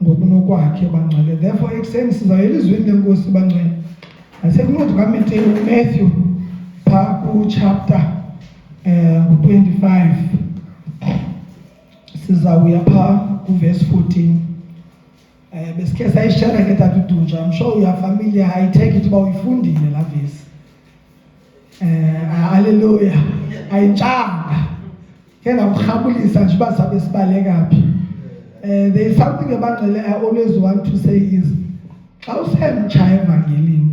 ngokunokwakhe bangcwele. Therefore ekuseni sizayela izwini lenkosi bangcwele. Asekunceda Matthew phaa chapter 25 sizawuya phaa verse 14. Besikhe sayishare ke Tata Dunja. I'm sure you are familiar. I take it uba uyifundile la verse. Hallelujah. Ayintshanga. Ke namrhabulisa nje uba sabe sibaleka phi. There is something about I always want to say is,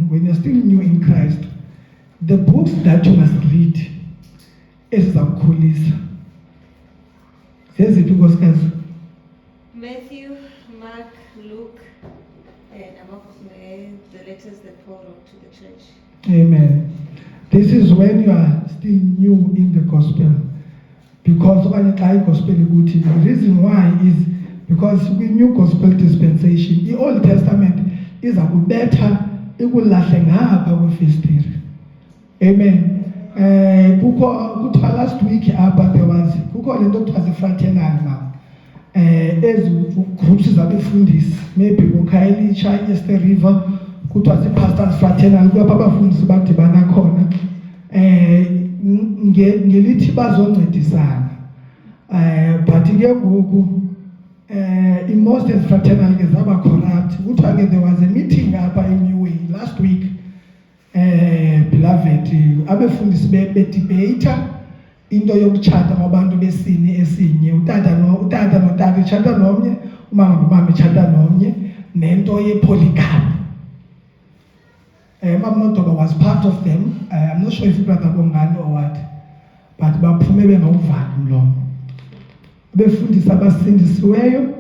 when you're still new in Christ, the books that you must read is Matthew, Mark, Luke, and the letters that Paul wrote to the church. Amen. This is when you are still new in the gospel. Because the reason why is because we new gospel dispensation. The Old Testament is a better. It will last history. Amen. Last week there was a fraternal now. As groups zabefundisi, maybe uKhayelitsha Easter River, kuthiwa si-pastors fraternal, abafundisi badibana khona ngelithi bazoncedisana. But ke ngoku most as fraternal ke zaba corrupt. Kuthiwa ke there was a meeting apha eNewway last week. Beloved, abefundisi bedebate into yokutshata ngabantu besini esinye, utata notata itshata nomnye, umama nomama itshata nomnye, nento ye-polygamy. Mamodoba was part of them. I'm not sure if brother Bongani or what, but baphume bengawuvali umlomo. Abefundisi abasindisiweyo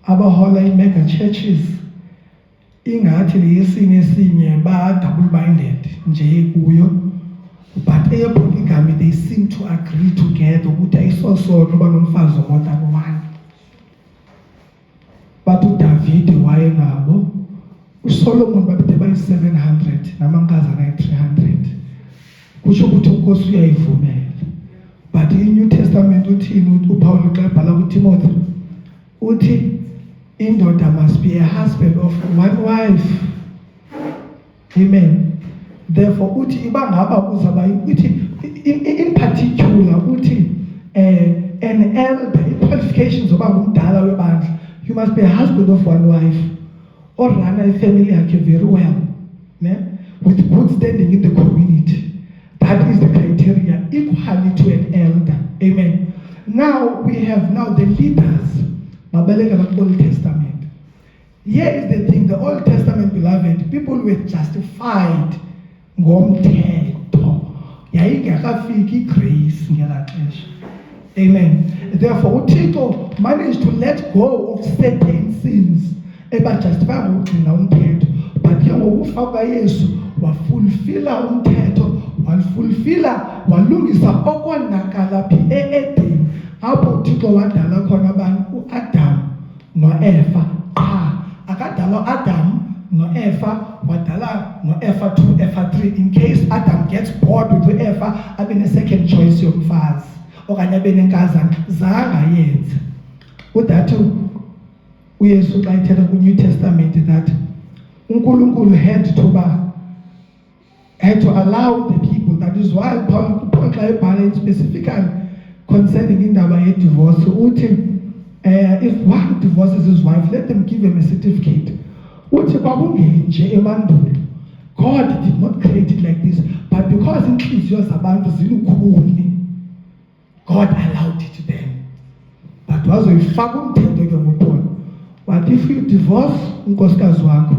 abahola i-mega churches ingathi leyesini esinye ba-double minded nje kuyo. But polygamy, they seem to agree together ukuthi ayisosono uba nomfazi more than one. But uDavid wayenabo, uSolomon babede bayi-700 namankazana ayi-300. Kusho ukuthi uNkosi uyayivumela. But iNew Testament uthini uPaul xa ebhala kuTimothy uthi indoda must be a husband of one wife. Amen. Therefore uthi ibangaba kuzaba uthi in particular uthi an elder, qualifications zoba ngumdala webandla, you must be a husband of one wife or run a family yakhe very well, with good standing in the community. That is the criteria equally to an elder. Amen. Now we have the leaders babaleka la Old Testament. Here is the thing, the Old Testament, beloved, people were justified ngomthetho. Yayingekafiki grace ngela xesha. Amen. Therefore uThixo managed to let go of certain sins ebajustify ngokugcina umthetho. But ke ngokufa kaYesu wafulfilla umthetho, walungisa okonakala phi eEden, apho uThixo wadala khona abantu uAdam noEva. Akadala Adam noEva, wadala noEva 2, Eva 3, in case Adam gets bored with Eva, abe ne-second choice yomfazi okanye abe nenkazana. Zanga yenza udathu uYesu xa ethetha ku-New Testament that uNkulunkulu had to allow the people. That is why Paul xa ebhala specifically concerning indaba ye-divorce uthi if one divorces his wife, let them give him a certificate. Uthi kwakungeli nje emandulo. God did not create it like this, but because inhliziyo zabantu zilukhuni, God allowed it then. But wazoyifaka umthetho ke ngoPaul. But if you divorce unkosikazi wakho,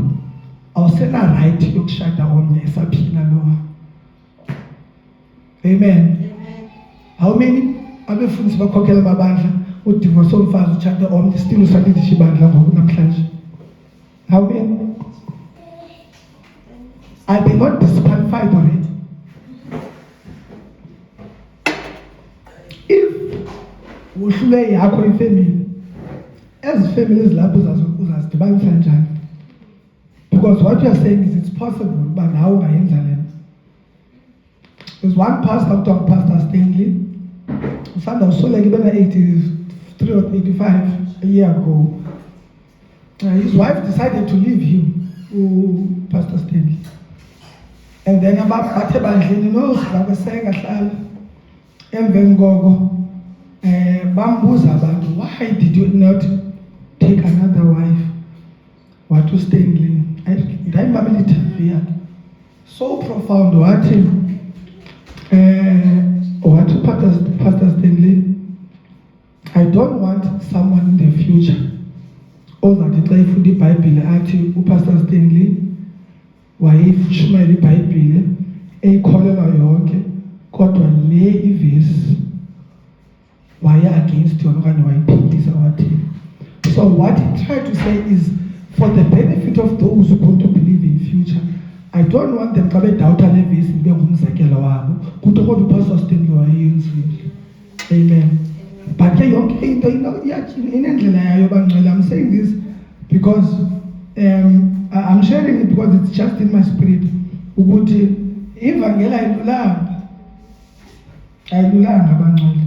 awusena right yokushada omnye esaphila lowa. Amen. How many abefundisi bakhokhela amabandla udivorce omfazi utshata omnye still usalidisha ibandla ngoku namhlanje? How many? Are they not disqualified already? If uhlule yakho ifamily, as families lapho uzazidibanisa njani? Because what you are saying is it's possible, but now ungayenza lena. There's one pastor, Pastor Stanley, usanda usoleka ibena 83 or 85 a year ago. His wife decided to leave him, Pastor Stanley. And then bathe bandleni sizakweseka hlala. Emveni koko bambuza abantu, why did you not take another wife? Wathi uStanley, ngayimamela interview yakhe. So profound, wathi Pastor Stanley, I don't want someone in the future ozathi xa ifunda iBhayibhile athi uPastor Stanley wayishumayela iBhayibhile eyikholelwa yonke kodwa le ivesi waye against yona okanye wayiphikisa wathi. So what he tried to say is, for the benefit of those who want to believe in future, I don't want them xa bedawuta le vesi ibe ngumzekelo wabo kuthi kodwa uPastor Stanley wayeyenzile. Amen. But ke yonke into inendlela yayo bangcwele. I'm saying this because I'm sharing it because it's just in my spirit ukuthi ivangeli ayilulanga bangcwele.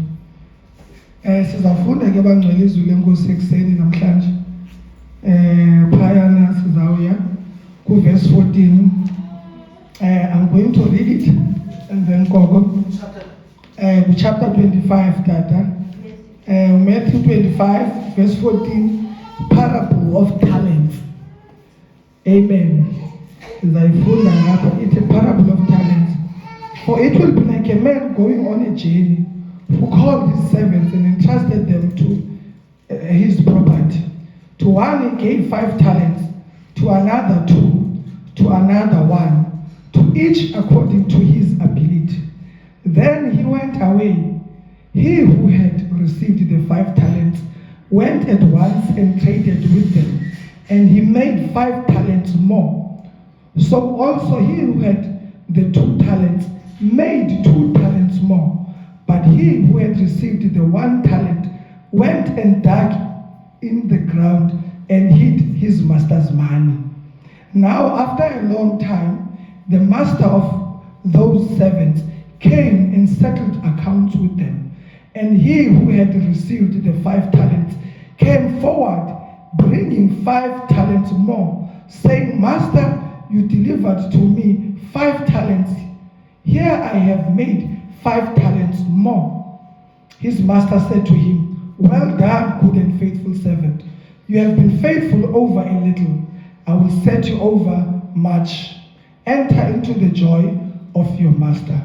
Sizafunda ke bangcwele izwi lenkosi ekseni namhlanje. Phayana sizawuya ku verse 14. I'm going to read it and then go chapter 25 tata. Matthew 25 verse 14, parable of talents. Amen. It's a parable of talents. For it will be like a man going on a journey who called his servants and entrusted them to his property. To one he gave 5 talents, to another 2, to another 1, to each according to his ability. Then he went away. He who had received the 5 talents went at once and traded with them, and he made 5 talents more. So also he who had the 2 talents made 2 talents more. But he who had received the 1 talent went and dug in the ground and hid his master's money. Now after a long time, the master of those servants came and settled accounts with them. And he who had received the 5 talents came forward, bringing 5 talents more, saying, Master, you delivered to me 5 talents. Here I have made 5 talents more. His master said to him, Well done, good and faithful servant. You have been faithful over a little. I will set you over much. Enter into the joy of your master.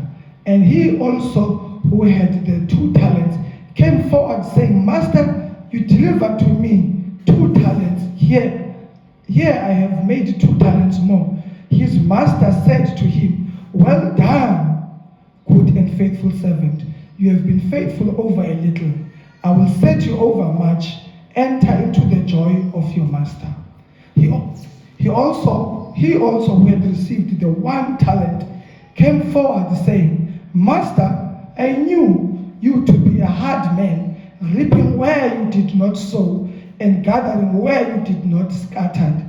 And he also who had the 2 talents came forward saying, Master, you delivered to me 2 talents. Here I have made 2 talents more. His master said to him, Well done, good and faithful servant. You have been faithful over a little. I will set you over much. Enter into the joy of your master. He also who had received the 1 talent came forward saying, Master, I knew you to be a hard man, reaping where you did not sow, and gathering where you did not scatter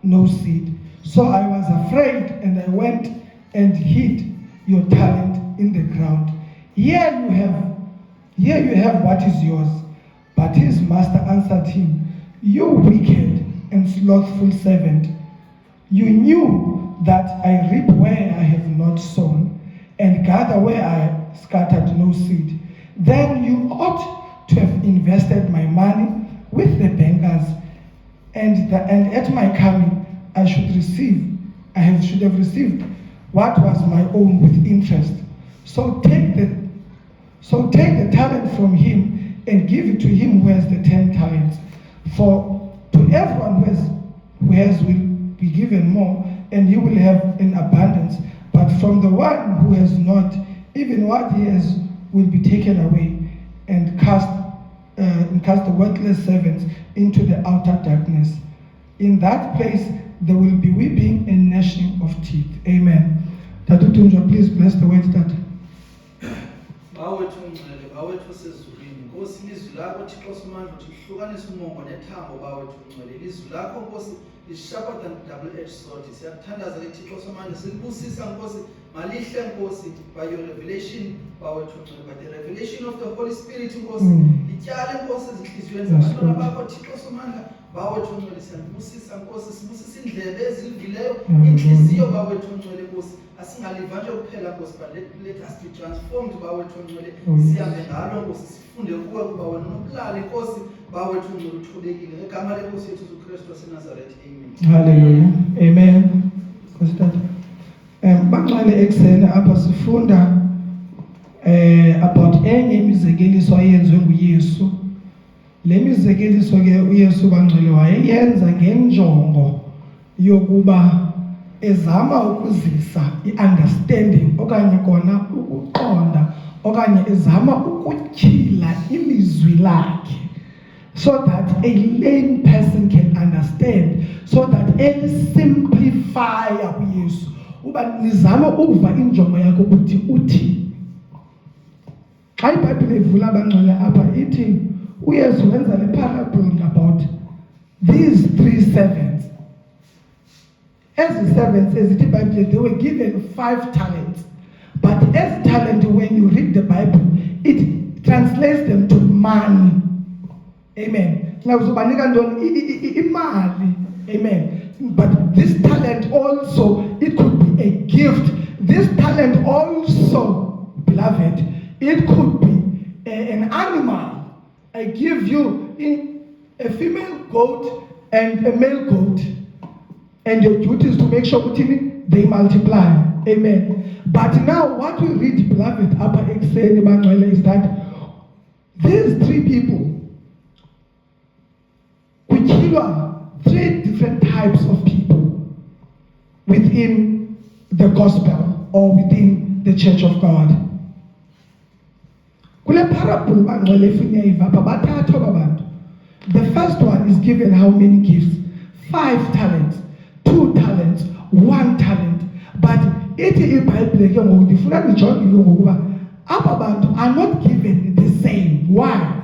no seed. So I was afraid, and I went and hid your talent in the ground. Here you have what is yours. But his master answered him, You wicked and slothful servant, you knew that I reap where I have not sown, and gather where I scattered no seed. Then you ought to have invested my money with the bankers, and at my coming I should have received what was my own with interest. So take the talent from him and give it to him who has the 10 talents. For to everyone who has will be given more, and he will have in abundance. But from the one who has not, even what he has will be taken away, and cast the worthless servants into the outer darkness. In that place there will be weeping and gnashing of teeth. Amen. Tatu Tunja, please bless the word that. Bawethu sezulwini Nkosi, ilizwi lakho Thixo Somandla uthi lihlukanise umongo nethambo bawethu ungcwele. Ilizwi lakho Nkosi is-sharper than double-edged sword. Siyakuthandaza ke Thixo Somandla, silibusisa Nkosi, malihle Nkosi, by your revelation bawethu ungcwele, by the revelation of the Holy Spirit Nkosi, lityale Nkosi ezinhliziyweni zabantwana bakho Thixo Somandla, bawethu ongcwele siyakubusisa Nkosi, sibusisa indlebe ezilivileyo, Amen. inhliziyo bawethu ongcwele Nkosi, asingaliva nje kuphela Nkosi, but let us be transformed bawethu ongcwele, sihambe ngalo Nkosi, sifunde kuwe kuba wena unobulali Nkosi, bawethu ongcwele uthulekile ngegama lenkosi yethu uJesu Kristu waseNazaretha, amen. Hallelujah. Amen. Bangcwele ekseni apha sifunda about enye imizekeliso ayenziwe nguYesu. Le mizekeliso ke uYesu bangcwele wayeyenza ngenjongo yokuba ezama ukuzisa i-understanding okanye kona ukuqonda okanye ezama ukutyhila ilizwi lakhe, so that a lame person can understand, so that simplify uYesu uba nizama ukuva injongo yakho ukuthi uthi. Xa iBhayibhile ivula bangcwele apha ithi uYesu wenza le parable about these 3 servants. As the servants, as the Bible, they were given 5 talents. But as talent, when you read the Bible, it translates them to money. Amen. Now, amen. But this talent also, it could be a gift. This talent also, beloved, it could be an animal. I give you a female goat and a male goat, and your duty is to make sure they multiply. Amen. But now what we read, beloved, Upper Exene Emmanuel, is that these 3 people, we kill 3 different types of people within the gospel or within the church of God. The first one is given how many gifts? 5 talents, 2 talents, 1 talent. But are not given the same. Why?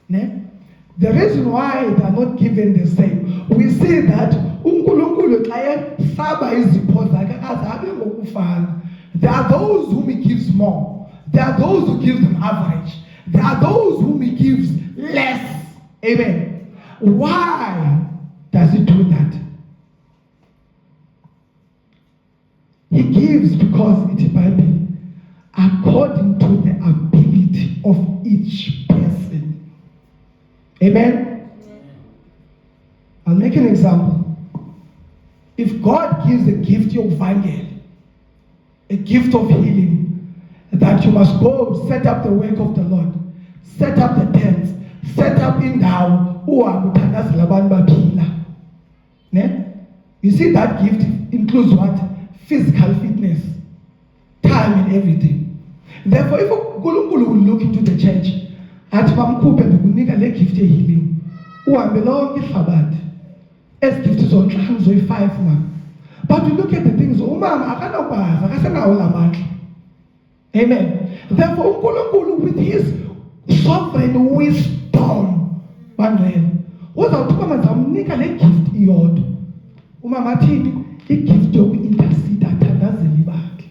The reason why they are not given the same, we see that there are those whom he gives more. There are those who give them average. There are those whom he gives less. Amen. Why does he do that? He gives because it is Bible, according to the ability of each person. Amen. I'll make an example. If God gives a gift of evangel, a gift of healing, that you must go set up the work of the Lord, set up the tents, set up in down. You see, that gift includes what? Physical fitness, time and everything. Therefore, if uNkulunkulu will look into the church, athi bamkhuphe ngokunika le gift of healing, uhambe lonke ihlabathi, ezi gift zonke zoyi-5 na. But we look at the things, umama akanokwazi, akasenawo la mandla. Amen. Therefore, uNkulunkulu with his sovereign wisdom, uzawuthi uba mazamnika le gift iyodwa. Umama athini? I-gift yoku-intercede, athandazele bakhe.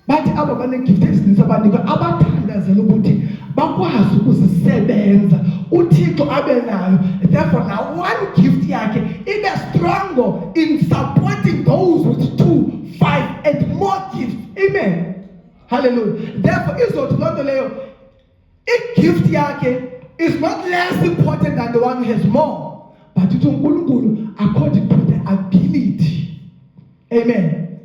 Bathi aba bane-gift ezininzi abanikwa abathandazela ukuthi bakwazi ukuzisebenza uThixo abe nayo. Therefore, now one gift yakhe ibe stronger in supporting those with 2, 5 and more gifts. Amen. Hallelujah. Therefore, izothi loo nto leyo, i-gift yakhe is not less important than the one who has more, but uthi uNkulunkulu according to the ability. Amen.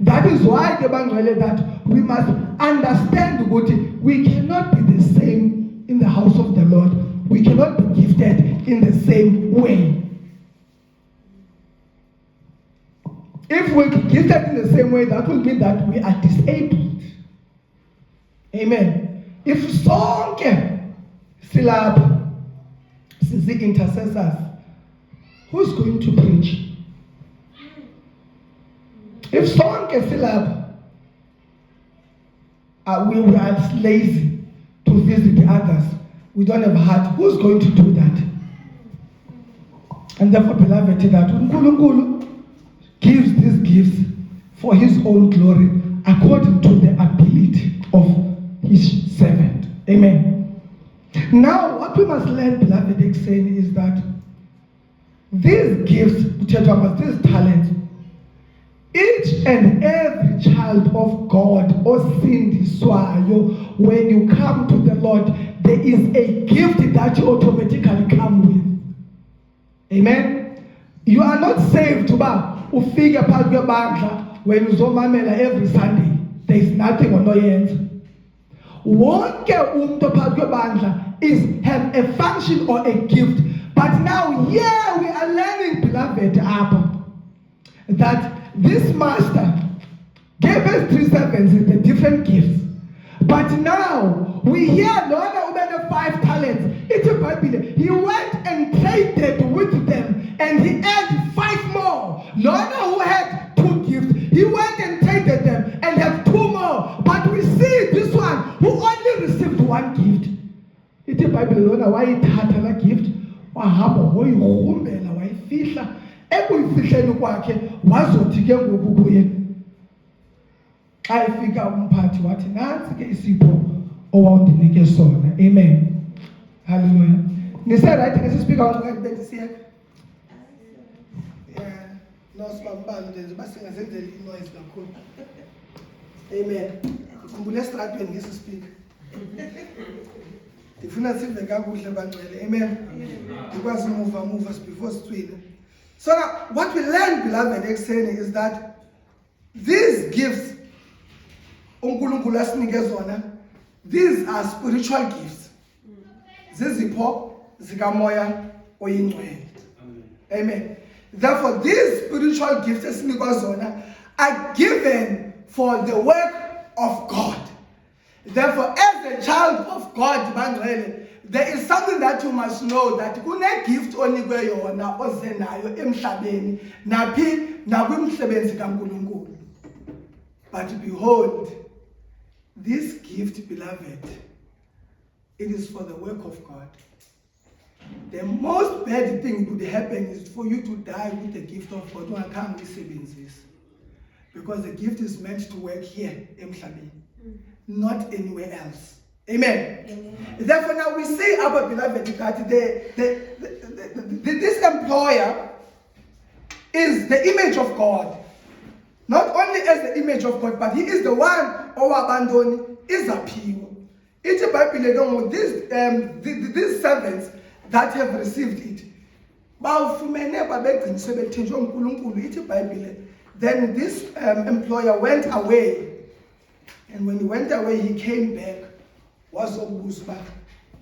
That is why that we must understand that we cannot be the same in the house of the Lord. We cannot be gifted in the same way. If we're gifted in the same way, that will mean that we are disabled. Amen. If sonke silapha sizi intercessors, who's going to preach? If sonke silapha we are lazy to visit others, we don't have a heart, who's going to do that? And therefore, beloved, that uNkulunkulu gives these gifts for his own glory according to the ability of his servant. Amen. Now, what What we must learn, beloved, saying is that these gifts, these talents, each and every child of God, or sindiswayo, when you come to the Lord, there is a gift that you automatically come with. Amen. You are not saved to ufike phakathi kwebandla when uzomamela every Sunday. There is nothing on your end. Wonke umuntu phakathi kwebandla have a function or a gift. But now here we are learning, beloved, that this master gave us 3 servants with the different gifts. But now we hear Lorna who had 5 talents. It's a Bible. He went and traded with them and he had 5 more. Lorna who had 2 gifts, he went and traded them and have 2 more. But we see this one who only received 1 gift. It's a Bible. Lorna, why he had a gift? Wahamba woyihumbela wayifihla ekuyifihleni kwakhe wazothi ke ngoku kuye xa efika umphathi wathi nansi ke isipho owawundinike sona. Amen. Hallelujah. Nise right ke sispeaker ngakho bendisiya. Yeah. No sibambani nje basingazenzeli noise kakhulu. Amen. Ukhumbula estradweni ngesispeaker. Ndifuna sive kakuhle bangcwele. Amen. Because move us before sitwile. So now, what we learn, beloved, saying is that these gifts, uNkulunkulu asinike zona, these are spiritual gifts. Zizipho zikamoya oyingcwele. Amen. Therefore, these spiritual gifts esinikwa zona are given for the work of God. Therefore, as a child of God, there is something that you must know, that kune gift onikwe yona ozenayo emhlabeni naphi nakwimsebenzi kaNkulunkulu. But behold, this gift, beloved, it is for the work of God. The most bad thing that could happen is for you to die with the gift of God. Because the gift is meant to work here emhlabeni, not anywhere else. Amen. Amen. Therefore, now we see, our beloved, that this employer is the image of God. Not only as the image of God, but he is the one who abandoned Isapio. It's a Bible, these servants that have received it. Then this employer went away. And when he went away, he came back. Was obuzba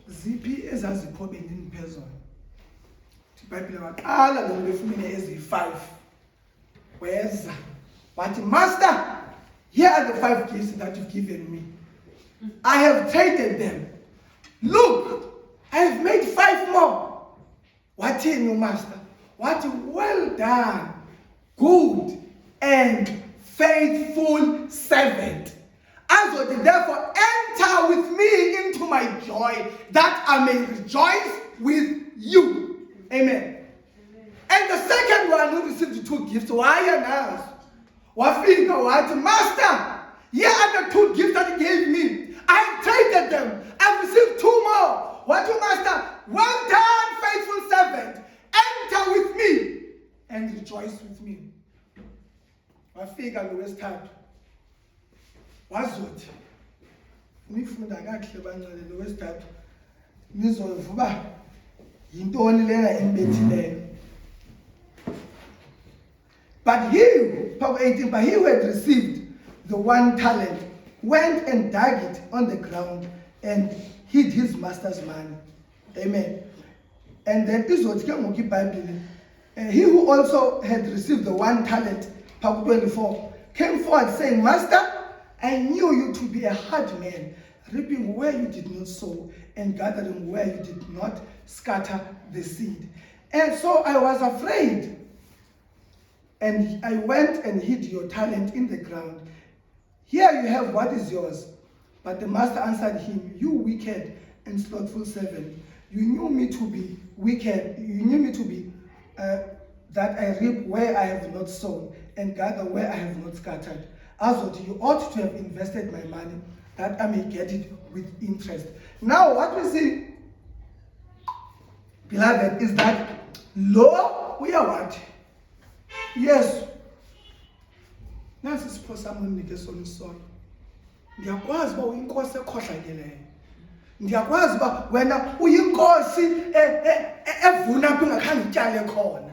ziphi ezaziphobeni niphezolo iBhayibhile waqala lo befumene ezi5 weza wathi master, here are the 5 gifts that you've given me. I have traded them. Look, I have made 5 more. What in you, master? What well done, good and faithful servant. I will therefore enter with me into my joy, that I may rejoice with you. Amen. And the second one who received the 2 gifts, why and us? Wafika what? Master, here are the 2 gifts that he gave me. I have traded them. I've received 2 more. What you, master? Well done, faithful servant. Enter with me and rejoice with me. Wafika lowesithathu. Wazothi nifunda kahle bangcwele lowesithathu nizovuba yintoni lena embethileyo. But he, Proverbs 18, but he who had received the 1 talent went and dug it on the ground and hid his master's money. Amen. And then he who also had received the 1 talent, Proverbs 24, came forward saying, Master, I knew you to be a hard man, reaping where you did not sow and gathering where you did not scatter the seed. And so I was afraid, and I went and hid your talent in the ground. Here you have what is yours. But the master answered him, you wicked and slothful servant. You knew me to be wicked. You knew me to be that I reap where I have not sown and gather where I have not scattered. As you ought to have invested my money that I may get it with interest. Now what we see beloved, is that lo uyawathi Yesu nasi sipho sami unike sona isono. Ndiyakwazi uba uyinkosi ekhohlakeleyo. Ndiyakwazi uba wena uyinkosi evuna apho ingakhange ityale khona.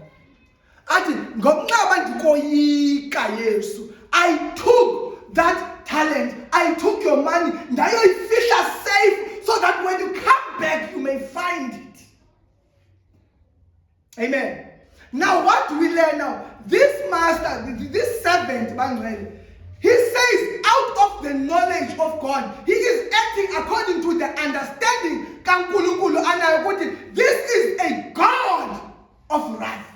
Athi ngomnqaba ndikoyika Yesu. I took that talent, I took your money, ndayoyifihla safe so that when you come back you may find it. Amen. Now what do we learn now? This master, this servant, he says out of the knowledge of God, he is acting according to the understanding kaNkulunkulu anayo ukuthi this is a God of wrath.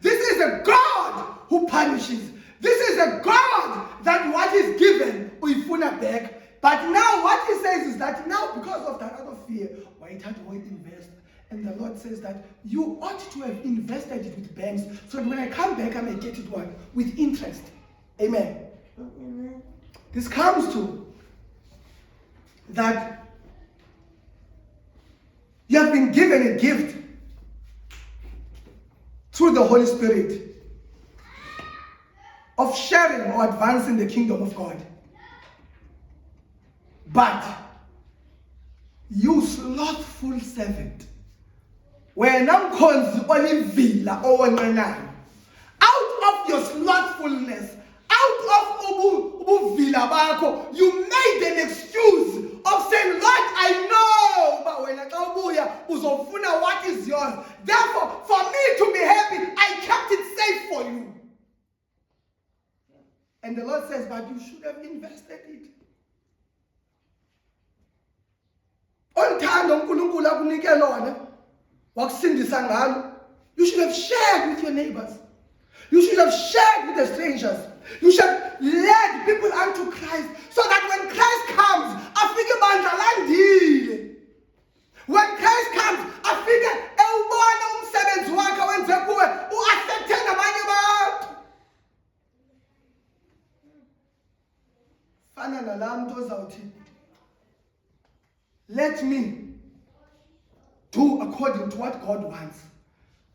This is a God who punishes. This is a God that what is given uyifuna back. But now what he says is that now because of that other fear, why it had to invest. And the Lord says that you ought to have invested it with banks so that when I come back, I may get it what? With interest. Amen. Amen. This comes to that you have been given a gift through the Holy Spirit of sharing or advancing the kingdom of God. But you slothful servant, wena mkhonzi olivila owenqenayo, out of your slothfulness, out of ubuvila bakho, you made an excuse of saying, Lord, I know but wena xa ubuya uzofuna what is yours. Therefore, for me to be happy, I kept it safe for you. And the Lord says, but you should have invested it. Onthando uNkulunkulu akunike lona wakusindisa ngalo. You should have shared with your neighbors. You should have shared with the strangers. You should have led people unto Christ so that when Christ comes, afike bandla landile. When Christ comes, afike ewubona umsebenzi wakhe wenze kuwe uaccepte nabanye abantu. Fana nala muntu ozawuthi, let me do according to what God wants.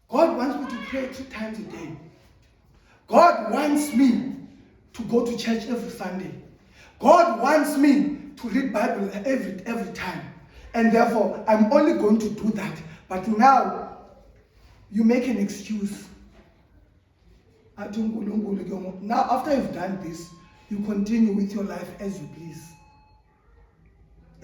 God wants me to pray 2 times a day. God wants me to go to church every Sunday. God wants me to read Bible every time. And therefore, I'm only going to do that. But now, you make an excuse. Now, after you've done this, you continue with your life as you please.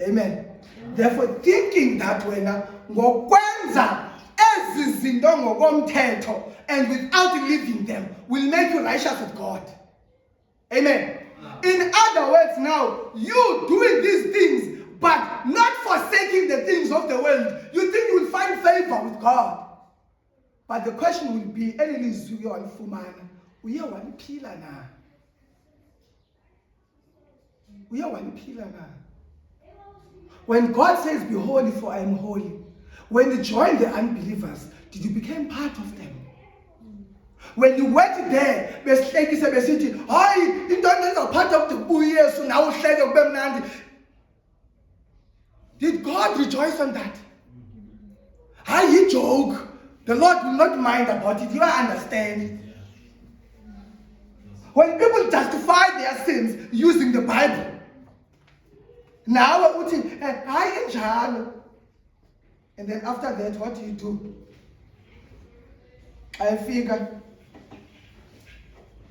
Amen. Therefore, thinking that when ngokwenza ezi zinto ngokomthetho and without living them will make you righteous with God. Amen. In other words, now you doing these things but not forsaking the things of the world, you think you will find favor with God. But the question will be, when God says, be holy for I am holy, when you joined the unbelievers, did you become part of them? When you went there, part of the did God rejoice on that? He joke. The Lord will not mind about it. You understand? When people justify their sins using the Bible, now and then after that, what do? I figure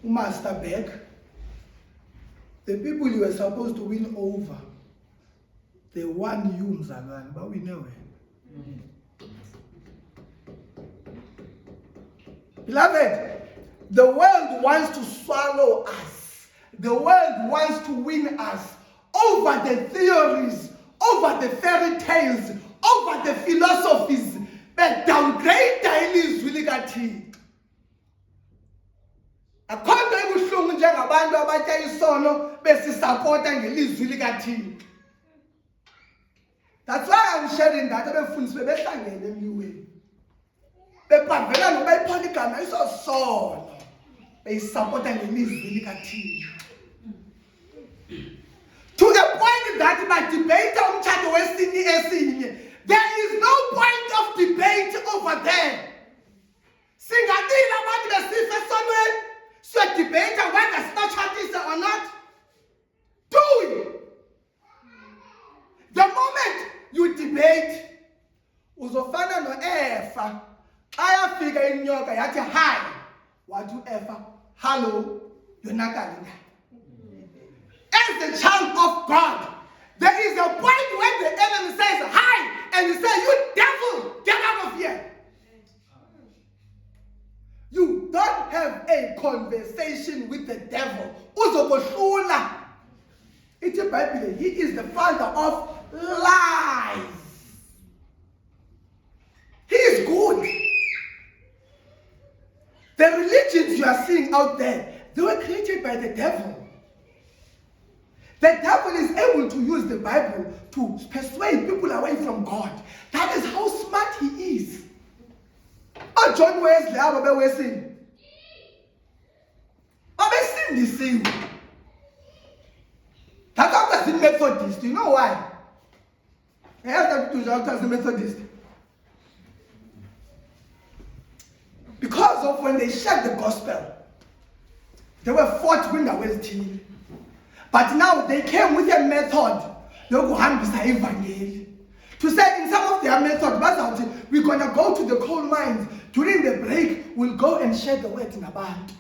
master back. The people you were supposed to win over, they won you, Mzalwane, but we know it. Beloved, the world wants to swallow us. The world wants to win us over the theories, over the fairy tales, over the philosophies, but downgrade ilizwi likaThixo. Akhona ebuhlungu njengabantu abatya isono besisapota ngelizwi likaThixo. That's why I'm sharing that. Abefundisi bebehlangene emliweni. Bebhavela noba iphona igama isosono beyisapota ngelizwi likaThixo. To the point that badebate umtshado wesini esinye There is no point of debate over there. Singadila abantu besifa esonweni, siyadebate whether sinotshatisa or not. Do it. The moment you debate, uzofana no-Efa. Xa yafika inyoka yathi hi, wathi u-Efa, hello, yonakala ngayo. As the child of God, there is a point when the enemy says hi, and you say, you devil, get out of here. You don't have a conversation with the devil. Uzokohlula. It's a Bible. He is the father of lies. He is good. The religions you are seeing out there, they were created by the devil. The devil is able to use the Bible to persuade people away from God. That is how smart he is. Oh, John Wesley, Ababe Wesley. Obesindisiwe. That doctor is a Methodist. You know why? I have to doctor is a Methodist. Because of when they shared the gospel, they were fought when they were still. But now they came with a method. To say in some of their methods, we're going to go to the coal mines. During the break, we'll go and share the word in Abantu.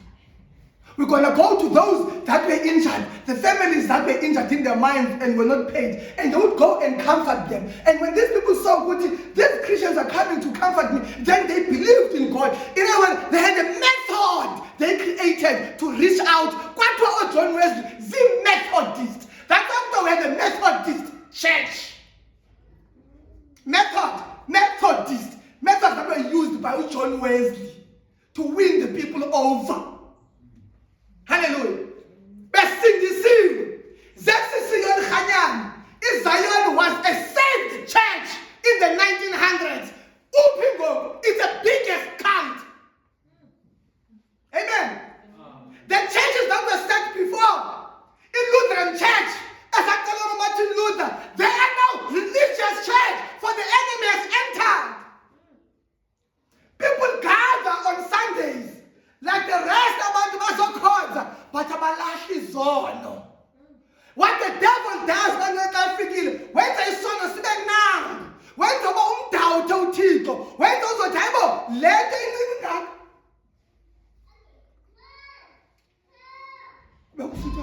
We're going to go to those that were injured, the families that were injured in their mines and were not paid. And they would go and comfort them. And when these people saw good, these Christians are coming to comfort me, then they believed in God. In other words, they had a method they created to reach out. What John Wesley, the Methodist. That's how we had a Methodist church. Methodist. Methods that were used by John Wesley to win the people over. Hallelujah. Besindisiwe. Zesisiyon Khanyana. Zion was a saved church in the 1900s. Upingo is the biggest cult. Amen. The churches that were set before in Lutheran Church, as Martin Luther, they are now religious church for the enemy has entered. People gather on Sundays like the rest of the called, but abalashi zono. What the devil does when they sono sibe now, when the umdao tito, when those table, let them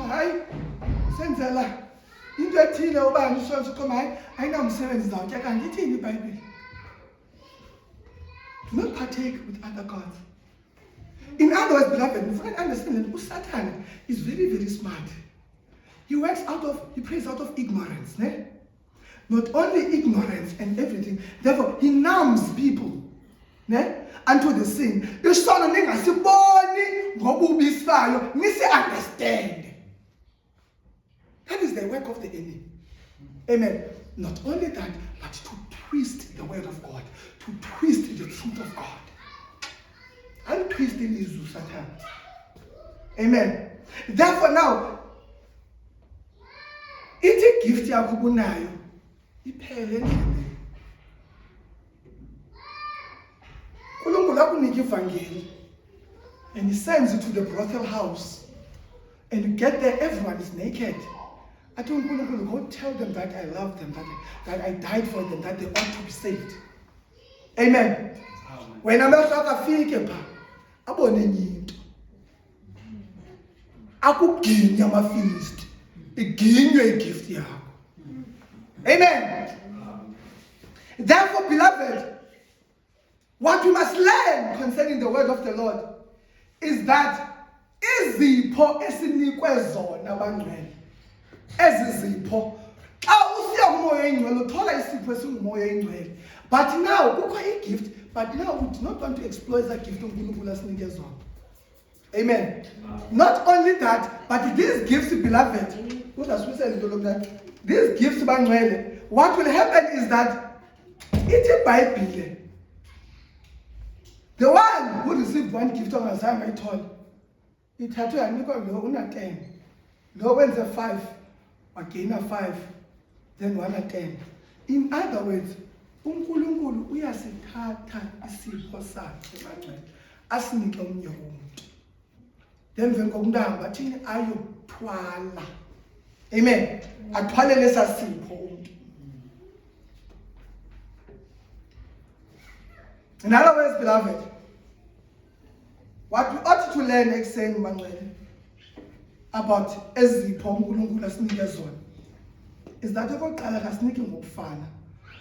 hayi senzela into ethile ubani sonke koma hayi ayinamsebenzi zawutya kanti ithini iBhayibhile. Do not partake with other gods. In other words, beloved, you can understand that Satan is very, very smart. He prays out of ignorance. Ne? Not only ignorance and everything, therefore he numbs people ne? Unto the sin. You saw the name as a body, understand. That is the work of the enemy. Amen. Not only that, but to twist the word of God, to twist the truth of God. And twisting is Satan. Amen. Therefore now, it's a gift yakubunayo. Iphele endleleni. uNkulunkulu akunika ivangeli and he sends you to the brothel house and you get there, everyone is naked. I told uNkulunkulu, go tell them that I love them, that I died for them, that they ought to be saved. Amen. When amehlo akafike pha abone enye into akuginya amaFilisti iginywe igift yakho. Amen. Therefore, beloved, what we must learn concerning the word of the Lord is that izipho esinikwe zona bangcwele ezizipho xa usiya kumoya oyingcwele uthola isipho esingumoya oyingcwele. But now kukho igift, but now we do not want to exploit that gift uNkulunkulu asinike zona. Amen. Not only that, but these gifts, beloved, these gifts bangcwele, what will happen is that it's iBhayibhile. The one who received one gift of Azam, I told, it had to una 10. Lo wenza 5, again a 5, then 1 at 10. In other words, uNkulunkulu uyasithatha isipho sakhe bancane asinike omnye umuntu. Then emveni kokuntamba athini ayothwala. Amen. Athwale lesasipho umuntu. In other words, beloved, what we ought to learn ekuseni bancane about ezipho uNkulunkulu asinike zona is that okokuqala kasinike ngokufana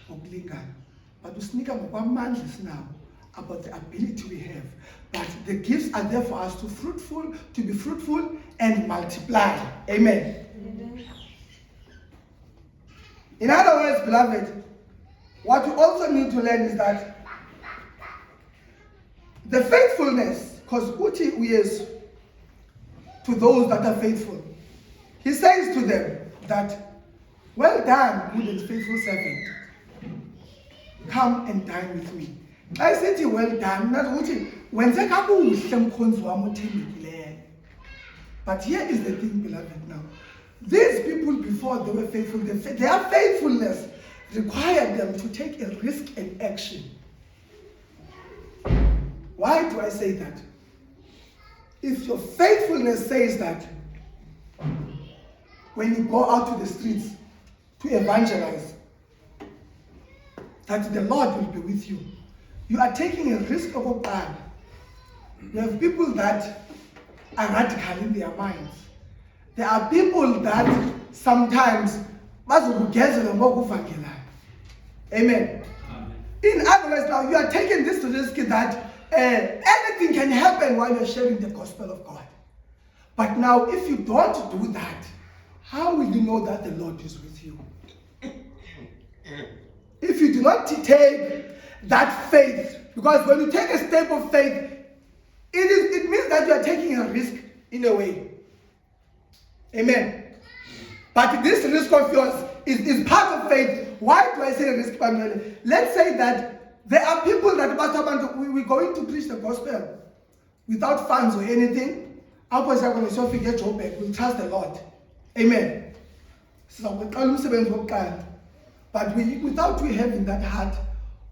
ngokulingana, but usinika ngokwamandla esinawo, about the ability we have. But the gifts are there for us to be fruitful and multiply. Amen. In other words, beloved, what we also need to learn is that the faithfulness, because uthi uYesu to those that are faithful, he says to them that, well done, good and faithful servant. Come and dine with me. I said to you, well done. But here is the thing, beloved, now. These people before they were faithful, their faithfulness required them to take a risk and action. Why do I say that? If your faithfulness says that when you go out to the streets to evangelize, that the Lord will be with you, you are taking a risk of a plan. You have people that are radical in their minds. There are people that sometimes Amen. Amen. In other words, now you are taking this risk that anything can happen while you're sharing the gospel of God. But now, if you don't do that, how will you know that the Lord is with you? If you do not take that faith, because when you take a step of faith, it means that you are taking a risk in a way. Amen. But this risk of yours is part of faith. Why do I say risk? Let's say that there are people that we're going to preach the gospel without funds or anything. We'll trust the Lord. Amen. But without we having that heart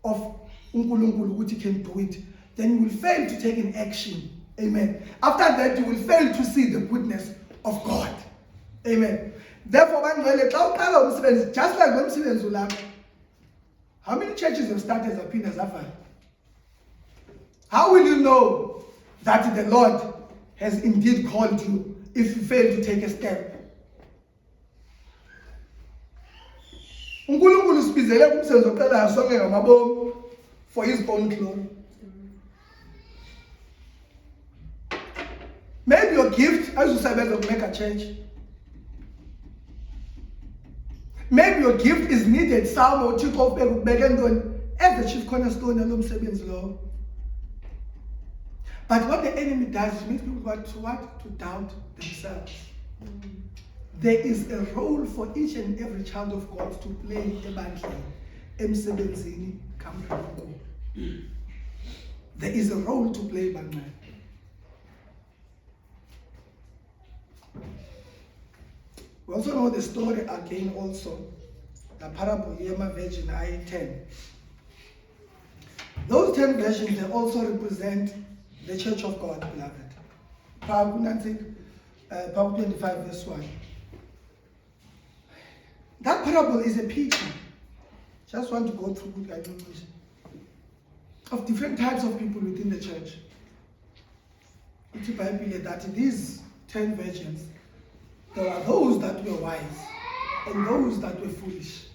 of uNkulunkulu which can do it, then you will fail to take an action. Amen. After that, you will fail to see the goodness of God. Amen. Therefore, just like how many churches have started as Peter Zafar? How will you know that the Lord has indeed called you if you fail to take a step? uNkulunkulu usibizele kumsebenzi oqalayo sonke ngamabomu for his own glory. Maybe your gift azusebenza to make a church. Maybe your gift is needed somewhere to go as the chief cornerstone and umsebenzi lo. But what the enemy does is makes people to doubt themselves. There is a role for each and every child of God to play emsebenzini kaNkulunkulu. There is a role to play, man. We also know the story again also, the parable Yema Virgin I-10. Those 10 virgins, they also represent the church of God, beloved. Proverbs 25 verse 1. That parable is a picture. Just want to go through good guidance of different types of people within the church. It's Bible that these 10 virgins, there are those that were wise and those that were foolish.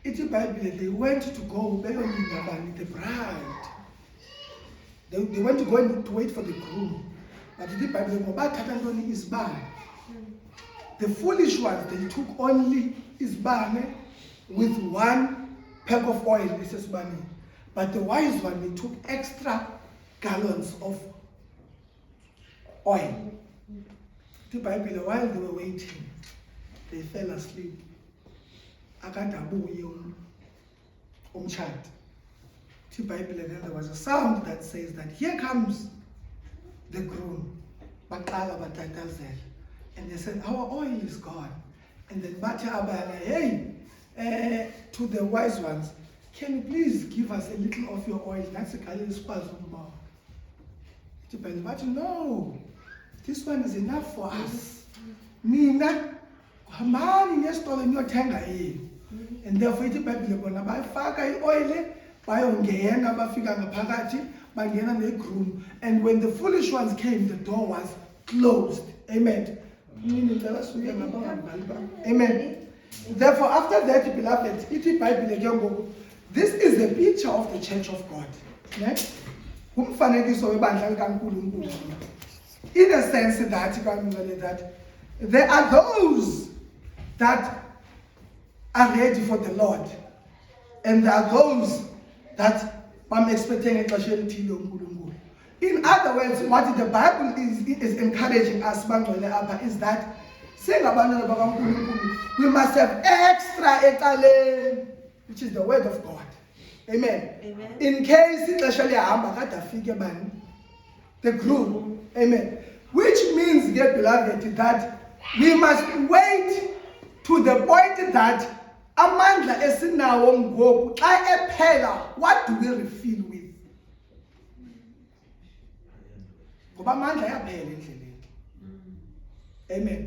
It's Bible they went to go the bride. They went to go and to wait for the groom. But the Bible is bad. The foolish ones, they took only isbane with 1 peck of oil, but the wise one, they took extra gallons of oil. The Bible, while they were waiting, they fell asleep. The Bible, then there was a sound that says that here comes the groom. And they said, our oil is gone. And then Bata Abana, hey, to the wise ones, can you please give us a little of your oil? That's a but no, this one is enough for us. Mina, hamani nesitolo niyothenga yini. And therefore ithi iBhayibhile bona bayifaka ioil, bayongena bafika ngaphakathi, bangena negroom. And when the foolish ones came, the door was closed. Amen. Amen. Therefore, after that, beloved, ithi iBhayibhile ke ngoku, this is the picture of the church of God. Right? Umfanekiso webandla likaNkulunkulu. In a sense that there are those that are ready for the Lord, and there are those that I'm expecting a uNkulunkulu. In other words, what the Bible is encouraging us is that we must have extra etale, which is the word of God. Amen. Amen. In case it actually the group. Amen. Which means, dear beloved, that we must wait to the point that amandla esinawo ngoku xa ephela, what do we refill with? Ngoba amandla yaphela endleleni. Amen.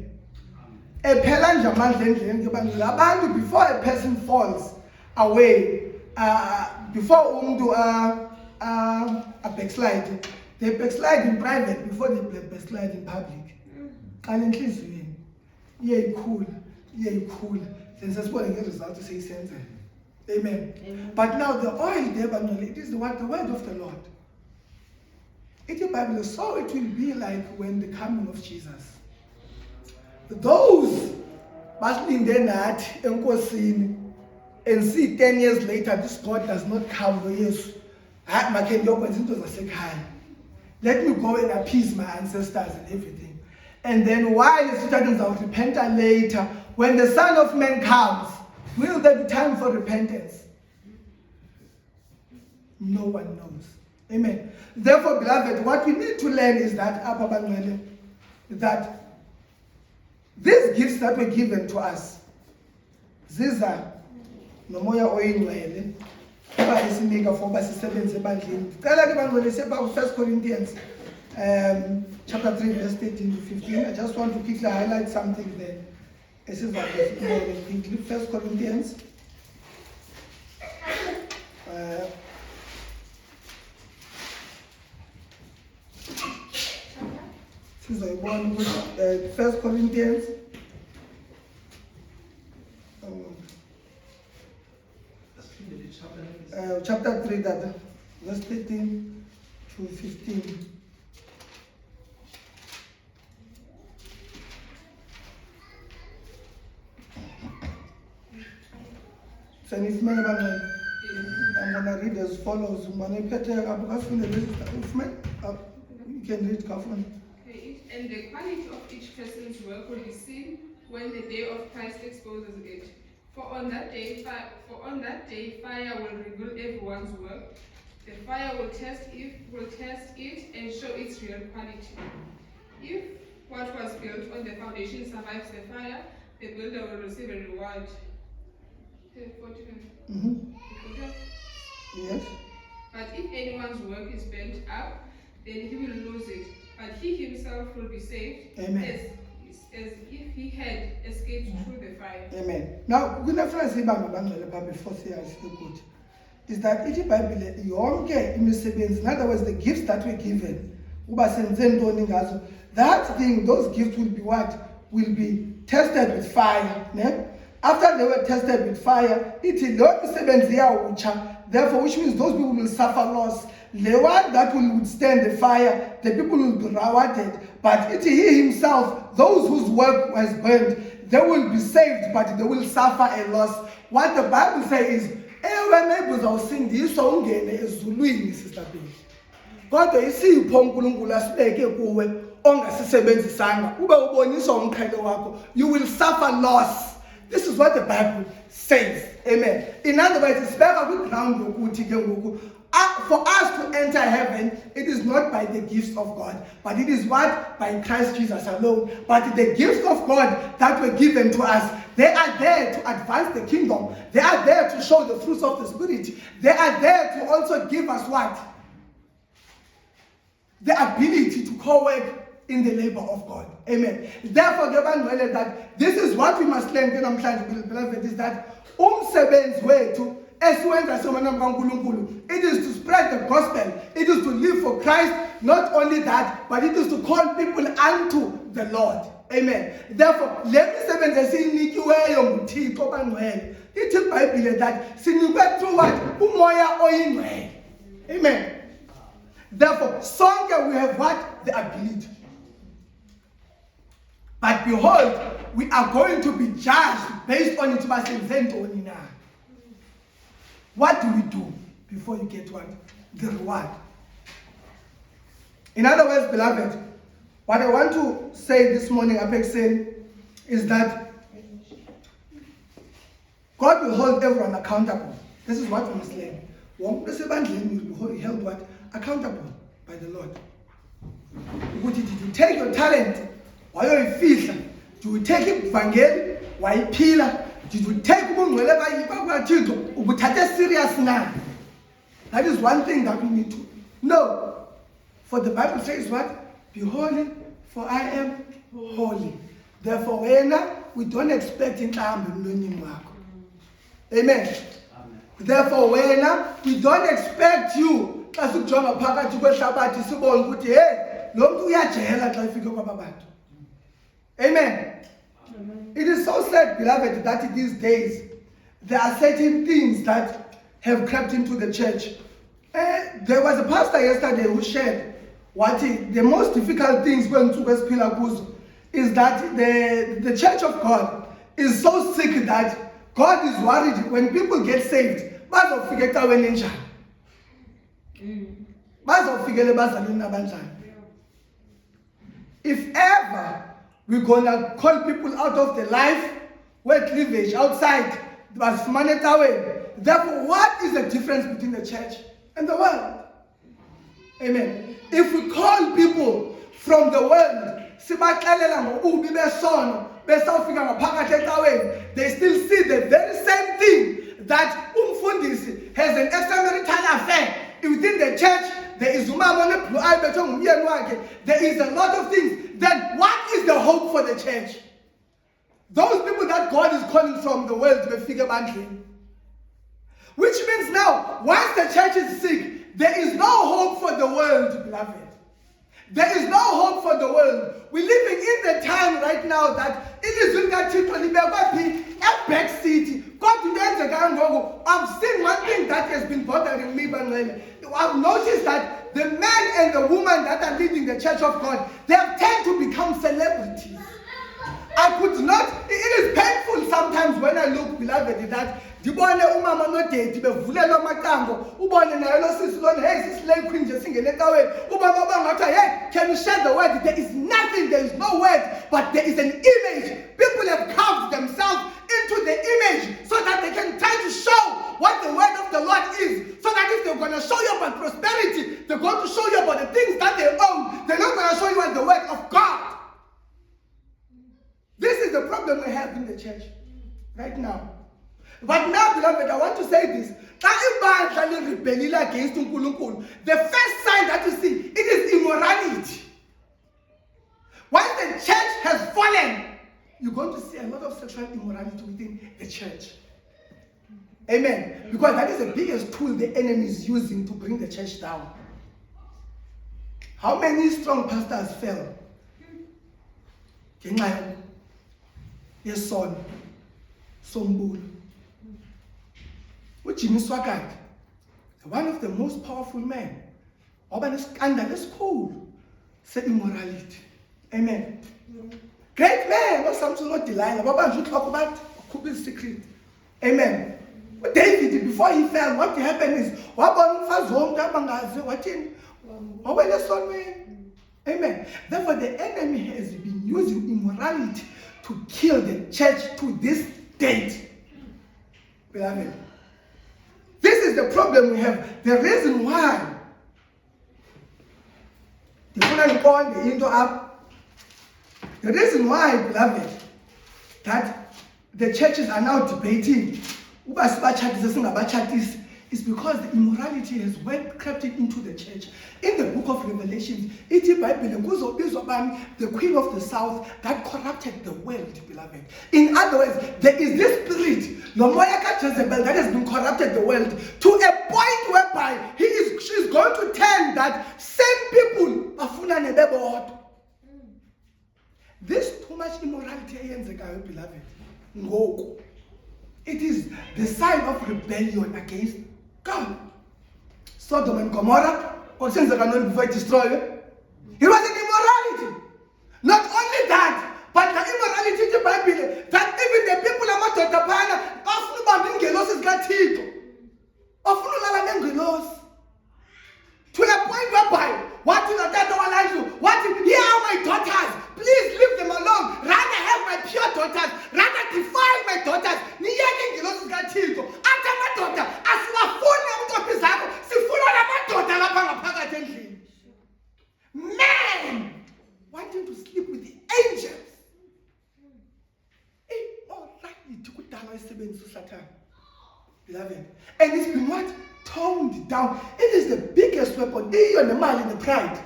Ephela nje amandla endleleni ke abantu, before a person falls away, before umuntu a backslide, they backslide in private before they backslide in public. Xa nenhliziyweni iyayikhula then sesibone ngeresult seyisenzeka. Amen. But now the oil there, it is the word of the Lord. It's the Bible, so it will be like when the coming of Jesus. Those basilinde nathi enkosini and see 10 years later this God does not come to yes. Let me go and appease my ancestors and everything. And then while the citizens will repent later, when the Son of Man comes, will there be time for repentance? No one knows. Amen. Therefore, beloved, what we need to learn is that these gifts that were given to us, these are nomoya oyingcwele bayisinika for basisebenze ebandleni. Cela ke bangcwele sepa 1 Corinthians chapter 3 verse 13 to 15. I just want to quickly highlight something there. This is what is more than quickly. 1 Corinthians this is the one with 1 Corinthians chapter 3, verse 13 to 15. So if I'm going to read as follows. You can read Kaufman. And the quality of each person's work will be seen when the day of Christ exposes it. For on that day, fire will reveal everyone's work. The fire will test it and show its real quality. If what was built on the foundation survives the fire, the builder will receive a reward. Yes. But if anyone's work is burnt up, then he will lose it. But he himself will be saved. Amen. As if he had escaped through the fire. Amen. Now, before good is that ithi iBhayibhile yonke imisebenzi, in other words, the gifts that were given, that thing, those gifts will be what? Will be tested with fire. Ne? After they were tested with fire, ithi lo misebenzi iyawutsha, therefore, which means those people will suffer loss. The one that will withstand the fire, the people will be rewarded. But it he himself, those whose work was burned, they will be saved, but they will suffer a loss. What the Bible says is, ewe maybe uzawusindiswa ungene ezulwini, Sister B. Kodwa isipho uNkulunkulu asibeke kuwe ongasisebenzisanga, ube uboniswa umqhele wakho, you will suffer loss. This is what the Bible says. Amen. In other words, it's better with ground yokuthi ke ngoku For us to enter heaven, it is not by the gifts of God, but it is what? By Christ Jesus alone. But the gifts of God that were given to us, they are there to advance the kingdom. They are there to show the fruits of the Spirit. They are there to also give us what? The ability to co-work in the labor of God. Amen. Therefore, that this is what we must learn, beloved, is that umsebenzi wethu esiwenza siwumana kaNkulunkulu, it is to spread the gospel. It is to live for Christ. Not only that, but it is to call people unto the Lord. Amen. Therefore, le misebenzi esinikiweyo nguThixo obangcwele, ithi iBhayibhile that sinikwe through what? Umoya oyingcwele. Amen. Therefore, sonke we have what? The ability. But behold, we are going to be judged based on it. What do we do before you get what? The reward. In other words, beloved, what I want to say this morning, Apex said, is that God will hold everyone accountable. This is what we must learn. One person will be held what? Accountable by the Lord. Did you take your talent? Why are you feel? Do you take it evangel? Why pillar? Did you take wherever you go? Serious now. That is one thing that we need to know. For the Bible says what? Be holy, for I am holy. Therefore, we don't expect in time. Amen. Therefore, we don't expect you. Amen. It is so sad, beloved, that these days there are certain things that have crept into the church. There was a pastor yesterday who shared what the most difficult things going to West Pilakuzo is that the church of God is so sick that God is worried when people get saved. If ever we're gonna call people out of the life, wet cleavage, outside, therefore, what is the difference between the church and the world? Amen. If we call people from the world, they still see the very same thing, that umfundisi has an extramarital affair within the church. There is a lot of things. Then what is the hope for the church? Those people that God is calling from the world to figure bandling. Which means now, once the church is sick, there is no hope for the world, beloved. There is no hope for the world. We're living in the time right now that it is in that a back city. I've seen one thing that has been bothering me. I've noticed that the man and the woman that are leading the church of God, they have tend to become celebrities. I could not, it is painful sometimes when I look, beloved, that dibone umama nodade bevulela amacango ubone nayo lo sisi lona hey sisilay queen nje singene ecaweni ubaba bangathi hey can you share the word? There is nothing, there is no word, but there is an image. People have carved themselves into the image so that they can try to show what the word of the Lord is, so that if they're going to show you about prosperity, they're going to show you about the things that they own. They're not going to show you what the word of God. This is the problem we have in the church right now. But now, beloved, I want to say this. The first sign that you see, it is immorality. Once the church has fallen, you're going to see a lot of sexual immorality within the church. Amen. Because that is the biggest tool the enemy is using to bring the church down. How many strong pastors fell? Yes, son. Sombulu. Jimmy Swaggart, one of the most powerful men, Oban scandalous cool, said immorality. Amen. Great man, no Samson, not Delilah. Baba should talk about Kubil's secret. Amen. But David, before he fell, what happened is, amen. Therefore, the enemy has been using immorality to kill the church to this date. Beloved. This is the problem we have. The reason why the reason why, beloved, that the churches are now debating is because the immorality has crept into the church. In the book of Revelation, the queen of the south that corrupted the world, beloved. In other words, there is this spirit, Jezebel, that has been corrupted the world to a point whereby she's going to turn that same people bafuna nebebodwa. This too much immorality, beloved. It is the sign of rebellion against God. Sodom and Gomorrah, or since they cannot before destroy it. It was an immorality. Not only that, but the immorality in the Bible, that even the people are not to the point whereby, what do the devil want you? Here are my daughters. Please leave them alone. Rather have my pure daughters. Rather defile my daughters. Man wanting to sleep with the angels. Beloved. And it's been what? Toned down. It is the biggest weapon. Even the man in the pride.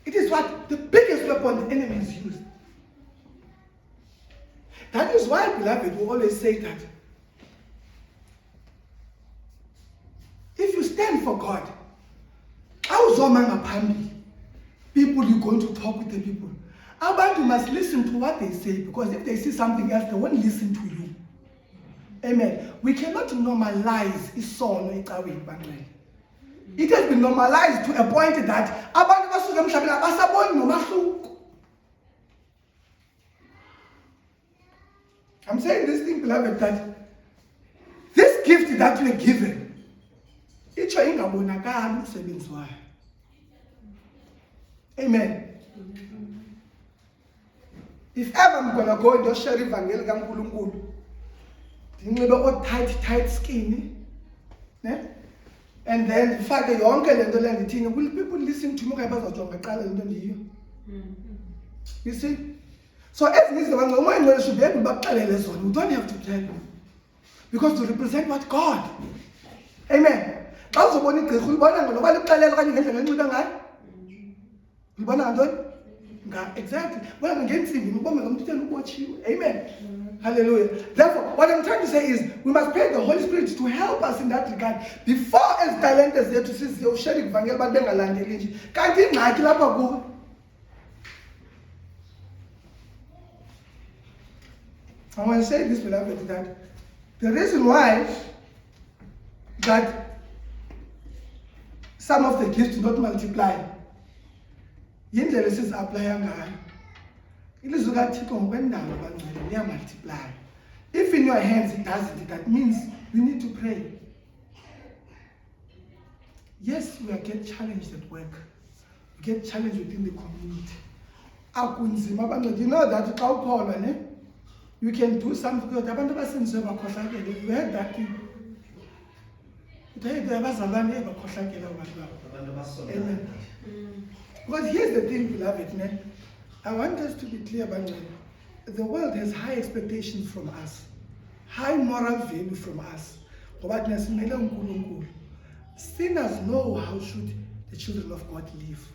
It is what? The biggest weapon the enemy has used. That is why, beloved, we always say that if you stand for God, people, you're going to talk with the people. Abantu must listen to what they say, because if they see something else, they won't listen to you. Amen. We cannot normalize isono ecaweni bangcwele. It has been normalized to a point that abantu basuka emhlabeni abasaboni nomahluko. I'm saying this thing, beloved, that this gift that we are given, itsho ingabonakali umsebenzi wayo. Amen. If ever I'm going to go and share ivangeli kaNkulunkulu, ndinxibe tight skinny, ne? And then fake yonke lento le ndithini, will people listen to me okanye bazojonga qala lento ndiyo? You see? So ezinye izinto umoya ngcwele should be able bakuxelele zona. We don't have to tell you. Because to represent what? God. Amen. Xa uzobona igqirha ulibona ngoba likuxelela okanye ngendlela enxiba ngayo. Ulibona ngantoni? Exactly. Well, amen. Hallelujah. Therefore, what I'm trying to say is we must pray the Holy Spirit to help us in that regard. Before as talent as there to see the sharing evangel but then alandeli. Can't you like lapha? I want to say this, beloved, that the reason why that some of the gifts do not multiply. Yindlela esizaplaya ngayo. Ilizwi kaThixo ngokwendalo bangcwele liya multiply. If in your hands it doesn't, that means we need to pray. Yes, we get challenged at work. We get challenged within the community. Akunzima bangcwele. You know that xa ukholwa ne? You can do something good. Abantu basenziwe bakhohlakele. You heard that thing. Amen. Because here's the thing, beloved, man. I want us to be clear about it. The world has high expectations from us, high moral value from us. Sinners know how should the children of God live.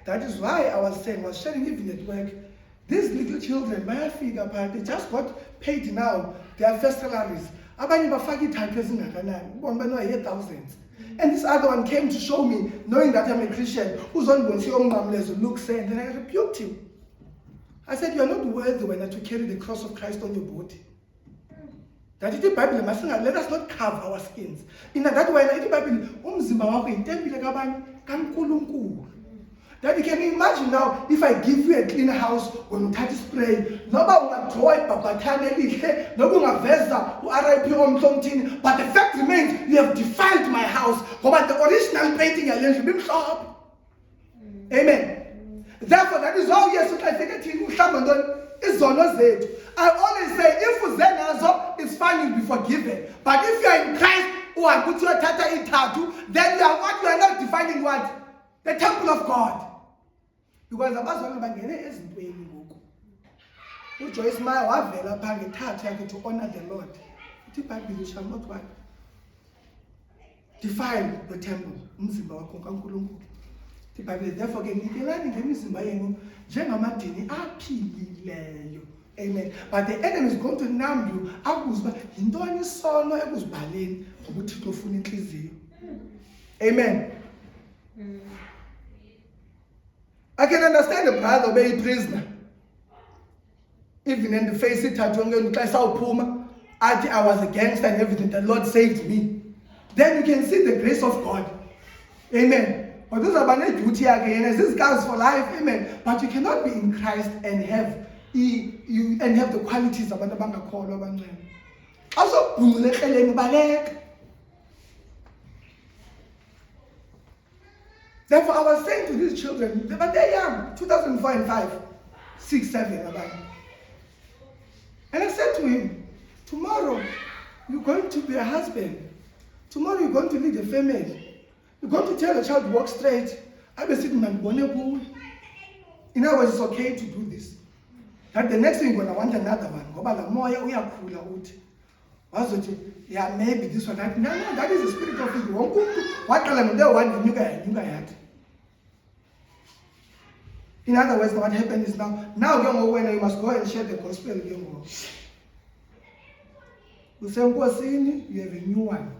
That is why I was sharing even at work, these little children, they just got paid now, their first salaries. Thousands. And this other one came to show me, knowing that I'm a Christian, who's on look saying, and I rebuked him. I said, you're not worthy when to carry the cross of Christ on your body. That is the Bible, let us not carve our skins. In that way, the Bible, that you can imagine now, if I give you a clean house, when you touch spray, nobody will draw it, but the fact remains, you have defiled my house. But the original painting, you've been sharp. Amen. Therefore, that is how yes, I think it's I always say, if uzenazo, it's fine, you'll be forgiven. But if you are in Christ, then you are what? You are not defining what? The temple of God. Because abazalwane bangene ezintweni ngoku. UJoyce Meyer wavela phaa ngethathu yakhe to honor the Lord. Ithi iBhayibhile, you shall not what? Defile the temple, umzimba wakho kaNkulunkulu. Ithi iBhayibhile, therefore ke nikelani ngemizimba yenu njengamadini aphilileyo. Amen. But the enemy is going to numb you. Akuzwa yintoni isono ekuzibhaleni ngoba uThixo ufuna inhliziyo. Amen. I can understand the brother be a prisoner. Even in the face it had I was a gangster and everything. The Lord saved me. Then you can see the grace of God. Amen. But those are my duty again. As this goes for life. Amen. But you cannot be in Christ and have the qualities of the bank call over them. Also, therefore, I was saying to these children, but they're young, 2004 and 5, 6, 7, about. And I said to him, tomorrow you're going to be a husband. Tomorrow you're going to lead a family. You're going to tell the child to walk straight. I was sitting and going. In other words, it's okay to do this. That the next thing you're going to want another one. Yeah, maybe this one. No, that is the spirit of Israel. What one you got? In other words, what happened is now you must go and share the gospel again. You say, you have a new one.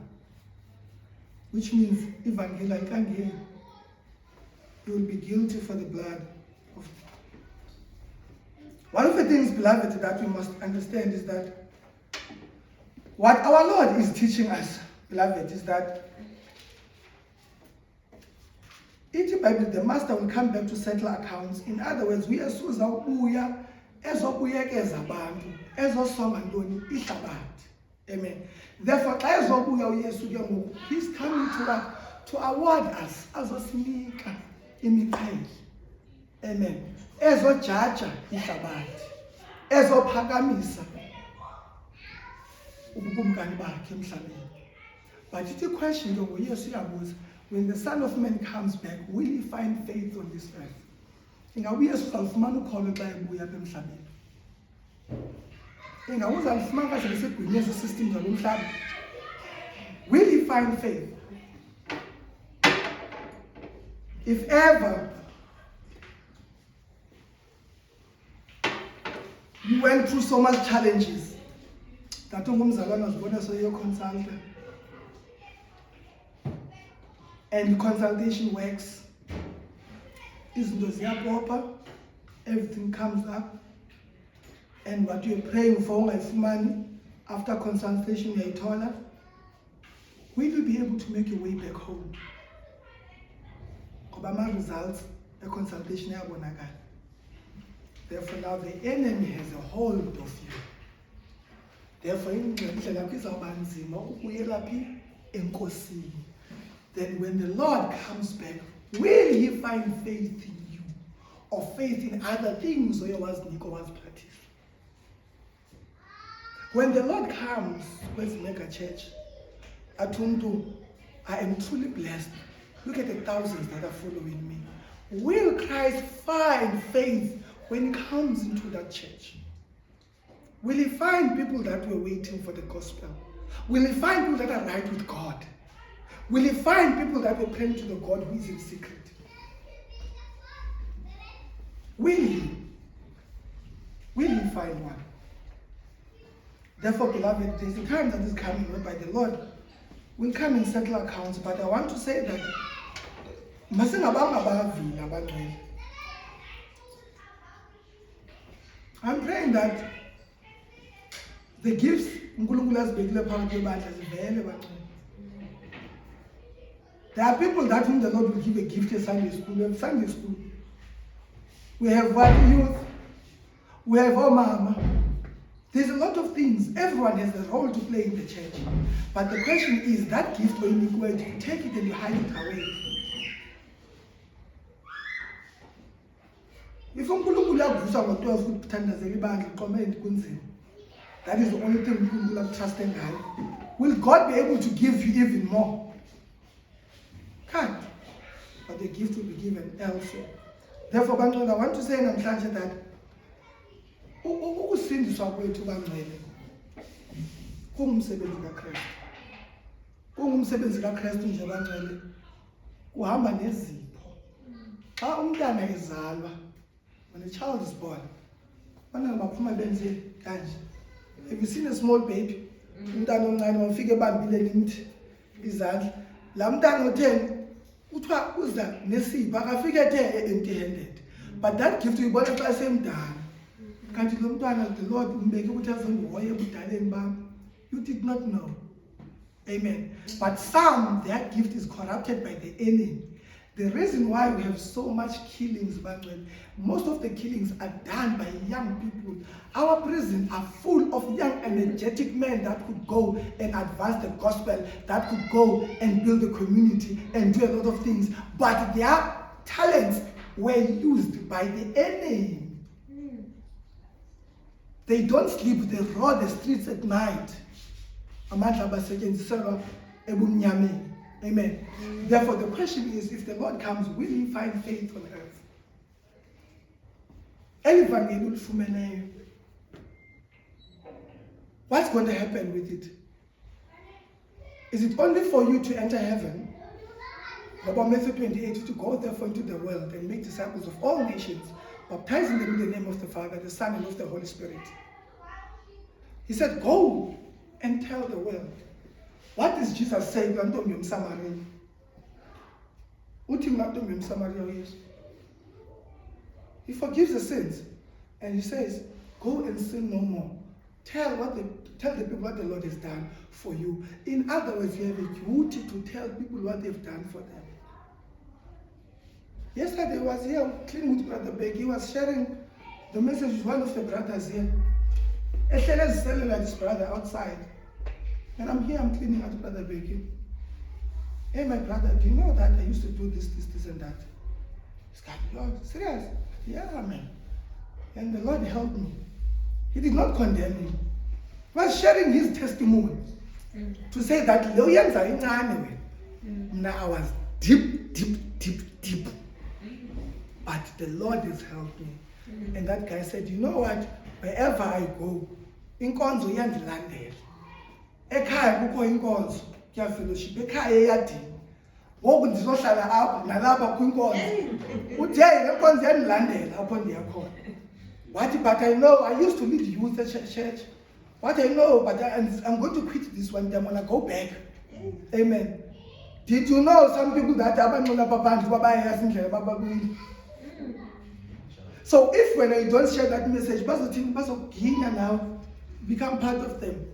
Which means, evangel, I can't hear you. You will be guilty for the blood of. One of the things, beloved, that we must understand is that what our Lord is teaching us, beloved, is that the master will come back to settle accounts. In other words, we are ubuya ezobuyekeza abantu ezosonga ntoni ihlabathi. Amen. Therefore, he's coming to award us azosinika imiqhele. Amen. Ezojaja ihlabathi. Ezophakamisa ubukumkani bakhe emhlabeni. But the question is, when the Son of Man comes back, will he find faith on this earth? Will he find faith? If ever you went through so much challenges, that your consultant, and consultation works, everything comes up, and what you're praying for is money. After consultation, you're taller. Will you be able to make your way back home? Obama results, the consultation. Therefore, now the enemy has a hold of you. Therefore, then when the Lord comes back, will he find faith in you or faith in other things? When the Lord comes, let's make a church. I am truly blessed. Look at the thousands that are following me. Will Christ find faith when he comes into that church? Will he find people that were waiting for the gospel? Will he find people that are right with God? Will he find people that were praying to the God who is in secret? Will he? Will he find one? Therefore, beloved, there's a time that is coming whereby the Lord will come and settle accounts. But I want to say that I'm praying that the gifts there are people that whom the Lord will give a gift at Sunday school. We have Sunday school. We have one youth. We have mama. There's a lot of things. Everyone has a role to play in the church. But the question is, that gift, when you go and you take it and you hide it away. If uNkulunkulu uyakuvusa ngo-12 ukuthi uthandazele ibandla uqomende kunzima. That is the only thing uNkulunkulu akutrust ngayo. Will God be able to give you even more? Can't. But the gift will be given elsewhere. Therefore, bangcwele, I want to say namhlanje that ukusindiswa kwethu bangcwele kungumsebenzi kaKristu. Kungumsebenzi kaKristu nje bangcwele. Kuhamba nezipho. Xa umntana ezalwa, when a child is born, bana baphuma benze kanje. Have you seen a small baby? Umntana omncane ufike ebambile nithi izandla. La mntana o10 uthiwa uza nesipho akafike ethe empty-handed. But that gift uyibona xa semdala. Kanti lo mntwana the Lord umbeke ukuthi azongihoye ebudaleni bami. You did not know. Amen. But some, their gift is corrupted by the enemy. The reason why we have so much killings, most of the killings are done by young people. Our prisons are full of young, energetic men that could go and advance the gospel, that could go and build a community and do a lot of things. But their talents were used by the enemy. They don't sleep, they roar the streets at night. Amen. Therefore, the question is, if the Lord comes, will he find faith on earth? What's going to happen with it? Is it only for you to enter heaven? About Matthew 28, to go therefore into the world and make disciples of all nations, baptizing them in the name of the Father, the Son, and of the Holy Spirit. He said, go and tell the world. What is Jesus saying? He forgives the sins. And he says, go and sin no more. Tell the people what the Lord has done for you. In other words, you have a duty to tell people what they've done for them. Yesterday I was here cleaning with Brother Beck. He was sharing the message with one of the brothers here. Eshele's selling like this brother outside. And I'm here, I'm cleaning out Brother Becky. Hey, my brother, do you know that I used to do this, and that? He's got, Lord, serious? Yeah, man. And the Lord helped me. He did not condemn me. He was sharing his testimony to say that now I was deep. But the Lord has helped me. And that guy said, you know what? Wherever I go, inkonzo iyandilandela. Ekhaya kukho inkonzo, kuyafellowship. Ekhaya eyadini. Ngoku ndizohlala apha nalapha kwinkonzo. Uthe le nkonzo iyandilandela apho ndiyakhona. Wathi, but I know I used to lead youth at church. What I know, but I'm going to quit this one day. I'm going to go back. Amen. Did you know some people that abanqula phansi babayazi indlela bababuyile? So if when I don't share that message, bazoginya now, become part of them.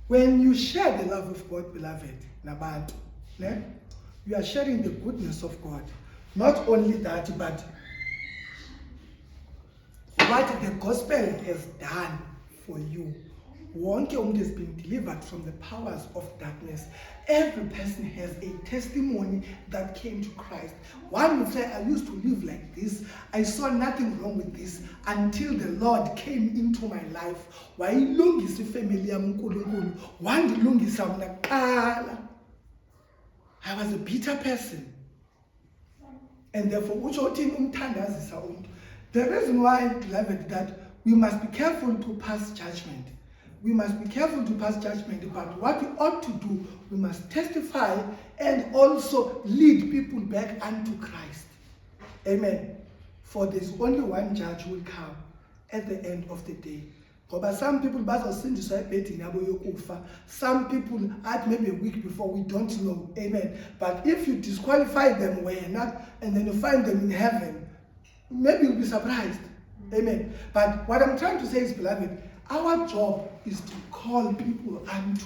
When you share the love of God, beloved, nabantu, you are sharing the goodness of God. Not only that, but what the gospel has done for you. Wonke umuntu has been delivered from the powers of darkness. Every person has a testimony that came to Christ. One would say, I used to live like this. I saw nothing wrong with this until the Lord came into my life. Wayilungisa ifamily yami uNkulunkulu. Wandilungisa mina kuqala. I was a bitter person. And therefore, utsho uthini umthandazisa umuntu. The reason why, beloved, that we must be careful to pass judgment. We must be careful to pass judgment about what we ought to do. We must testify and also lead people back unto Christ. Amen. For there's only one judge who will come at the end of the day. But some people some people at maybe a week before, we don't know. Amen. But if you disqualify them and then you find them in heaven, maybe you'll be surprised. Amen. But what I'm trying to say is, beloved, our job is to call people unto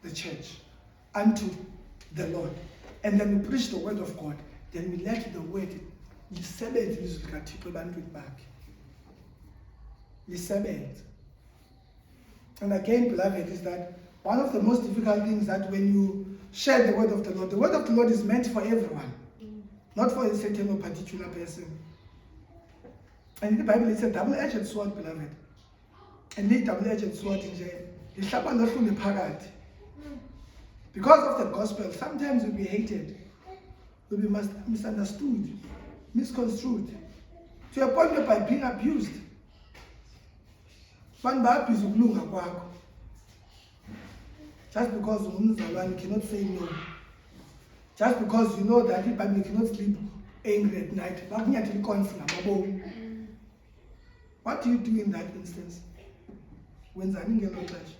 the church, unto the Lord. And then we preach the word of God. Then we let the word back. And again, beloved, is that one of the most difficult things that when you share the word of the Lord is meant for everyone. not for a certain or particular person. And in the Bible, it's a double-edged sword, beloved. And this double-edged sword in jail. Because of the gospel, sometimes we'll be hated, we'll be misunderstood, misconstrued, to a point whereby being abused. Just because you cannot say no. Just because you know that you cannot sleep angry at night. What do you do in that instance? When Zaningelo touch?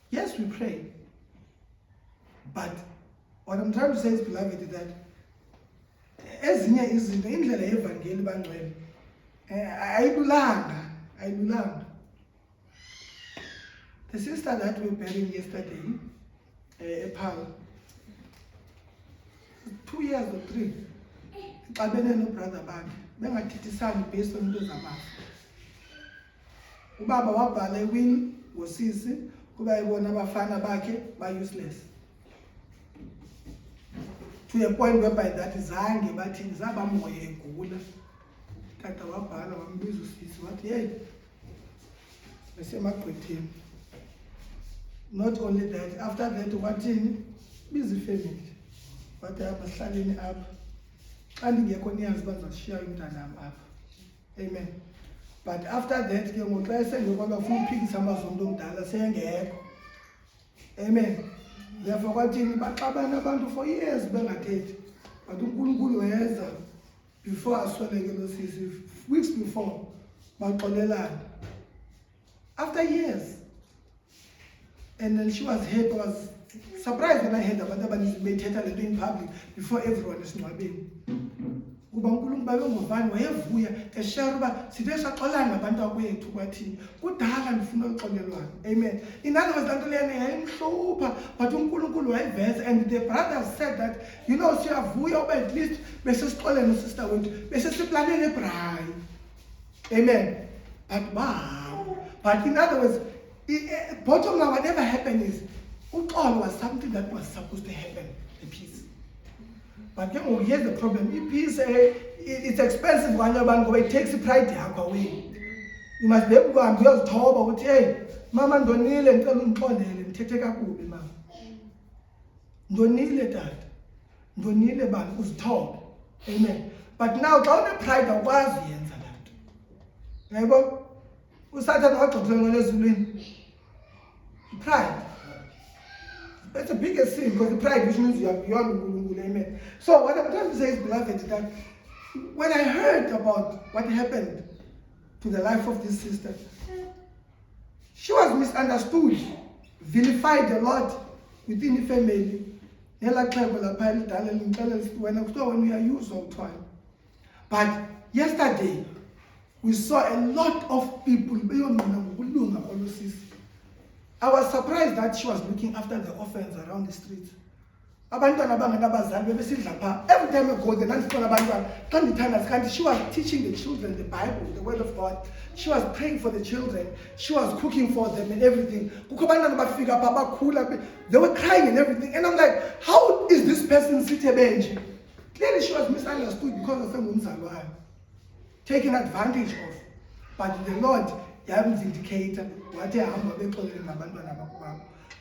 Yes, we pray. But what I'm trying to say is, beloved, is that ezinye izinto indlela yevangeli bangcwele ayilulanga. The sister that we buried yesterday, Paul, 2 years or 3, xabene no brother bakhe bengathethisani based on into zamafa. Ubaba wabhala iwili ngosisi kuba ibona abafana bakhe ba-useless. To a point whereby that zange bathi zabamoya egula. Tata wabhala wambiza usisi wathi hey besemagqwetheni. Not only that, after that wathini busy family. Wathi abahlaleni apha. Xa ndingekho niyazi bazashiya umntanam apha. Amen. But after that, ke ngoku xa esengekho bafuna uphikisa amazwi omntu omdala sengekho. Amen. Therefore kwathini baxabana abantu for years bengathethi. But uNkulunkulu weza before asweleke lo sisi, weeks before baxolelana. After years. And then she was happy, was surprised when I heard about abantu bethetha le nto in public before everyone is nwabeni. Kuba uNkulunkulu babenguvani wayevuya eshare uba sithe saxolana nabantu akwethu kwathini kudala ndifuna uxolelwana. Amen. In other words, lanto leyana yayimhlupha but uNkulunkulu wayiveza, and the brothers said that, you know, siyavuya uba at least besesixolele sister wethu besesiplanele ebrayi. Amen. But wow. But in other words, bottom line, whatever happened is, uxolo was something that was supposed to happen, the peace. But here's the problem. Peace, it's expensive when it takes the pride away. You must be able to go and talk about, hey, Mama, don't kneel and tell him, take a good man. Don't kneel that. Don't kneel about who's talk. Amen. But now, don't the pride of was the answer that. Remember? Who started out of the pride. That's the biggest sin, because the pride which means you are beyond Ngulungulu. Amen. So what I'm trying to say is, beloved, is that when I heard about what happened to the life of this sister, she was misunderstood, vilified a lot within the family. When we are used all the time. But yesterday, we saw a lot of people. I was surprised that she was looking after the orphans around the streets. Every time I go there, she was teaching the children the Bible, the Word of God. She was praying for the children. She was cooking for them and everything. They were crying and everything. And I'm like, how is this person sitting bench? Clearly she was misunderstood because of her taken advantage of. But the Lord vindicated what they are.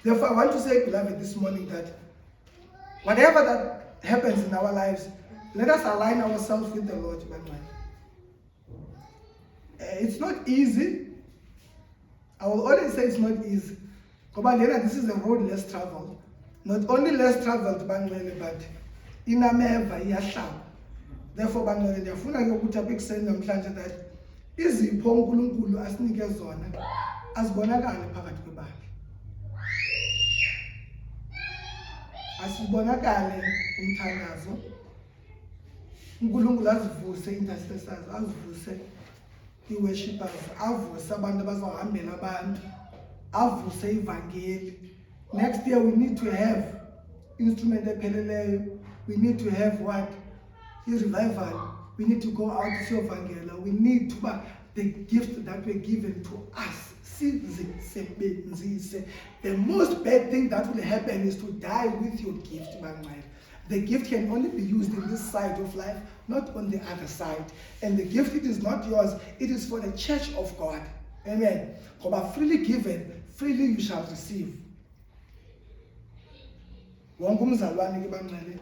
Therefore, I want to say, beloved, this morning that whatever that happens in our lives, let us align ourselves with the Lord. It's not easy. I will always say it's not easy. This is a road less traveled. Not only less traveled, but in America, yashlaba. Therefore, bangcwele ndiyafuna ke ukuthi apha ekuseni namhlanje that izipho uNkulunkulu asinike zona azibonakale phakathi kwebandla. Asibonakale umthandazo. uNkulunkulu azivuse intercessors, azivuse i-worshipers, avuse abantu abazohambela abantu, avuse ivangeli. Next year we need to have instrument epheleleyo. We need to have what? Revival. We need to go out to see Evangela. We need to buy the gift that were given to us. The most bad thing that will happen is to die with your gift, man. The gift can only be used in this side of life, not on the other side. And the gift, it is not yours, it is for the church of God. Amen. Ngoba freely given, freely you shall receive. Wonke umzalwane ke bangcwele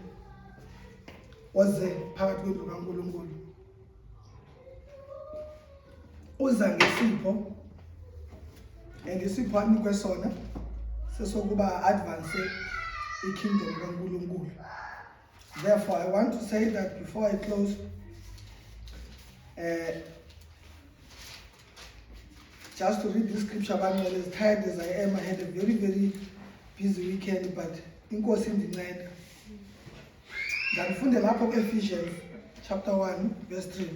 oze phakathi kwendlu kaNkulunkulu uza ngesipho, and isipho anikwe sona sesokuba advance ikingdom kaNkulunkulu. Therefore, I want to say that before I close, just to read this scripture, as tired as I am, I had a very, very busy weekend, but inkosi indinceda. Ngifunde lapho Ephesians chapter 1 verse 3.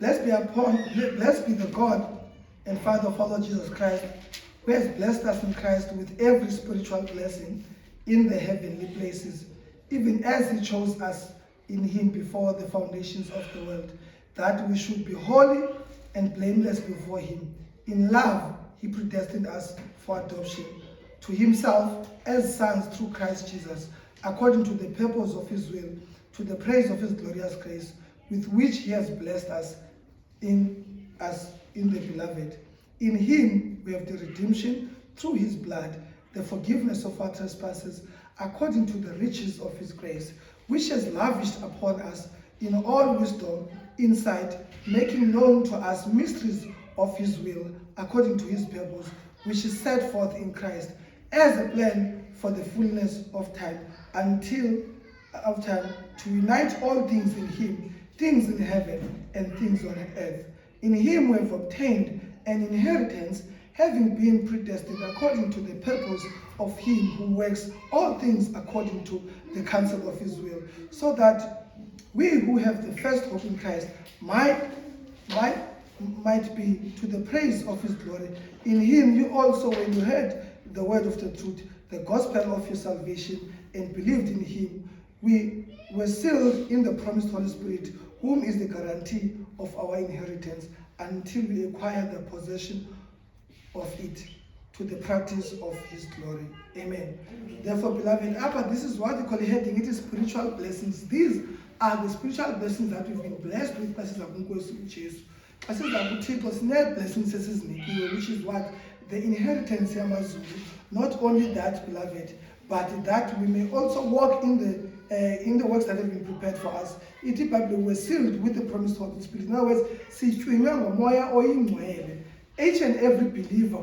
Blessed be the God and Father of our Lord Jesus Christ, who has blessed us in Christ with every spiritual blessing in the heavenly places, even as he chose us in him before the foundations of the world, that we should be holy and blameless before him. In love, he predestined us for adoption to himself as sons through Christ Jesus, according to the purpose of his will, to the praise of his glorious grace, with which he has blessed us in the beloved. In him we have the redemption through his blood, the forgiveness of our trespasses, according to the riches of his grace, which has lavished upon us in all wisdom, insight, making known to us mysteries of his will, according to his purpose, which is set forth in Christ, as a plan for the fullness of time, to unite all things in him, things in heaven and things on earth. In him we have obtained an inheritance, having been predestined according to the purpose of him who works all things according to the counsel of his will, so that we who have the first hope in Christ might be to the praise of his glory. In him you also, when you heard the word of the truth, the gospel of your salvation, and believed in him, we were sealed in the promised Holy Spirit, whom is the guarantee of our inheritance, until we acquire the possession of it, to the practice of his glory. Amen. Therefore, beloved, this is what we call heading. It is spiritual blessings. These are the spiritual blessings that we've been blessed with. Which is what? The inheritance, not only that, beloved, but that we may also walk in the works that have been prepared for us. It we're sealed with the promised Holy Spirit. In other words, each and every believer,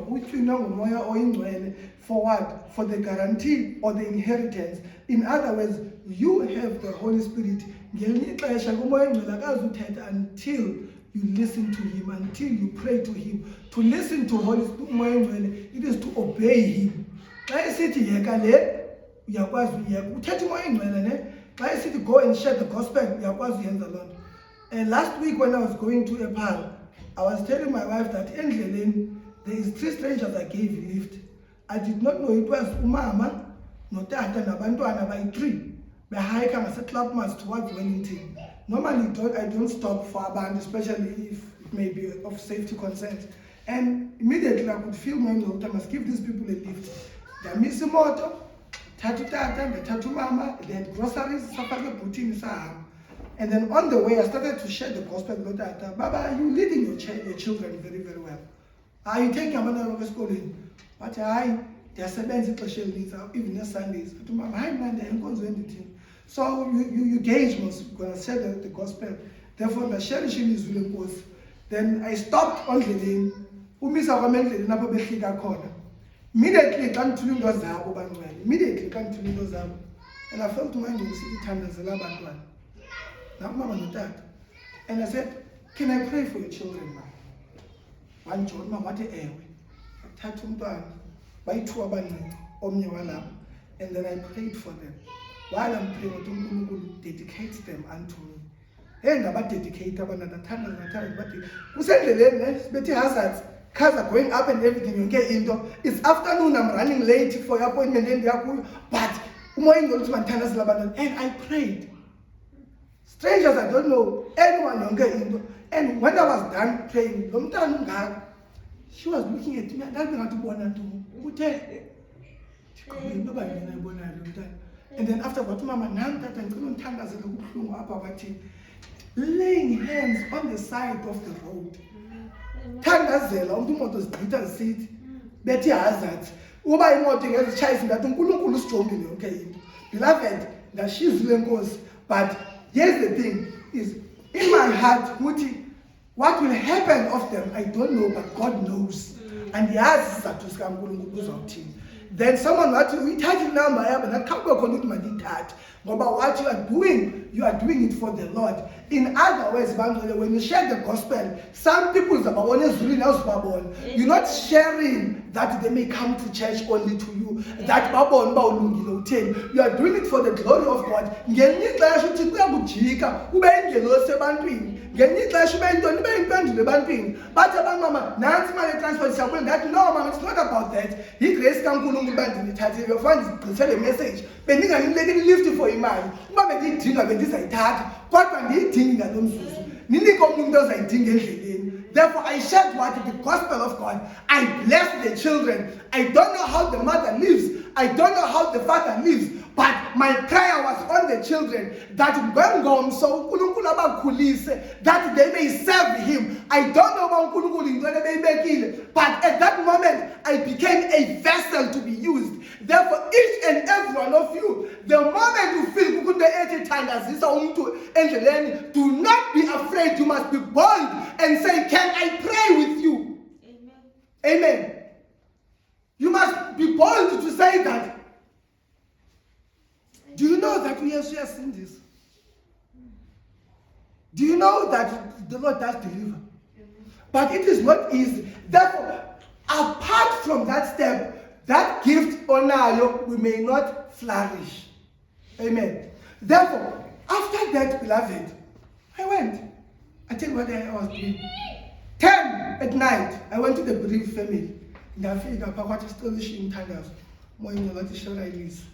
for what? For the guarantee or the inheritance. In other words, you have the Holy Spirit until you listen to him, until you pray to him. To listen to Holy Spirit, it is to obey him. Go and share the gospel. And last week when I was going to Epal, I was telling my wife that there is 3 strangers I gave a lift. I did not know it was umama, notata, nabantwana by 3. Behike Clubmas towards Wellington. Normally I don't stop for a band, especially if it may be of safety concerns. And immediately I could feel my note, I must give these people a lift. They miss a motor, tattoo tata, the tattoo mama, they had groceries, and then on the way I started to share the gospel. Baba, you leading your children very, very well. Are you taking a man to school? But they are 7 special needs, even on Sundays. So you gauge most going to share the gospel. Therefore, the sharing is really important. Then I stopped on the lane. Immediately, and I felt to my city and I said, can I pray for your children now? One child, what and then I prayed for them. While I'm praying, dedicate them unto me. And about dedicate another time, but hazards. Cars are going up and everything, you get into. It's afternoon, I'm running late for your appointment, but and I prayed. Strangers I don't know, anyone don't get into. And when I was done praying, she was looking at me, And then after what mama nami tata ngicela ungithandazele kubuhlungu apha bathi laying hands on the side of the road. Thandazela umuntu imoto zigqitha zisithi bethi hazards uba imoto ingezitshayisa ngathi uNkulunkulu usijongile yonke into. Beloved, ngashizile Nkosi, but here's the thing is in my heart ukuthi what will happen of them I don't know, but God knows. And yazi isizathu sikaNkulunkulu uzawuthini. Then someone wathi uyithatha inamba yabo nakukho khona ukuthi mandiyithathe ngoba what you are doing it for the Lord. In other words, bangcwele, when you share the gospel, some people zababona ezulwini awuzibabona. You're not sharing that they may come to church only to you, that babona uba ulungile utheni. You are doing it for the glory of God. Ngelinye ixesha uthi kuyakujika ube ingelosi ebantwini, ngelinye ixesha ube yintoni ibe yimpendulo ebantwini. Bathi abangama nansi imali etransport siyakubona ngathi no mama, it's not about that. Yigrace kaNkulunkulu uba ndinithathile ufane ndigqithele imessage bendinganilekeli lift for imali uba bendiyidinga bendizayithatha kodwa ndiyidingi ngalo mzuzu ninike umuntu ozayidinga endleleni. Therefore I shared what the gospel of God. I bless the children. I don't know how the mother lives, I don't know how the father lives, but my prayer was on the children that ngengomso uNkulunkulu abakhulise, that they may serve him. I don't know about uNkulunkulu intweni ebeyibekile, but at that moment I became a vessel to be used. Therefore each and every one of you, the moment you feel ukuthi ethi thandazisa umuntu endleleni, do not be afraid. You must be bold and say, can I pray with you? Amen. Amen. You must be bold to say that. Do you know that we have seen this? Do you know that the Lord does deliver? But it is not easy. Therefore, apart from that step, that gift onayo, we may not flourish. Amen. Therefore, after that, beloved, I went. I tell you what I was doing. 10 at night, I went to the bereaved family. Ndafika phakathi isitolishi imthandazo. Moya ngathi shara ilisi.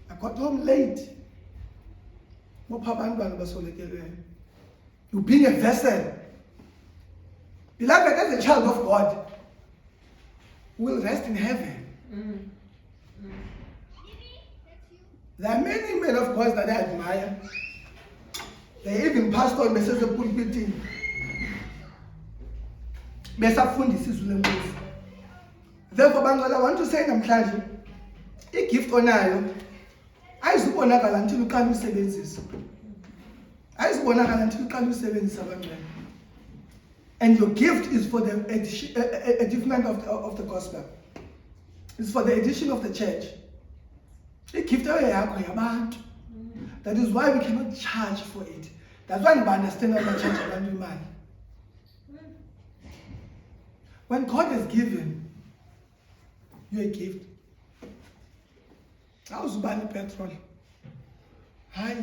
I got home late. You being a vessel. Beloved, as a child of God, will rest in heaven. There are many men of God that I admire. They even pastor on the pulpit. Therefore, Bangala, I want to say namhlanje, a gift onayo ayizubonakala until uqala usebenzisa. Ayizubonakala until uqala usebenzisa abantwana. And your gift is for the advancement of the gospel. It's for the addition of the church. A gift yakho yabantu. That is why we cannot charge for it. That's why we understand how to charge abantu imali. When God has given you a gift, how's ubani petrol? Hi,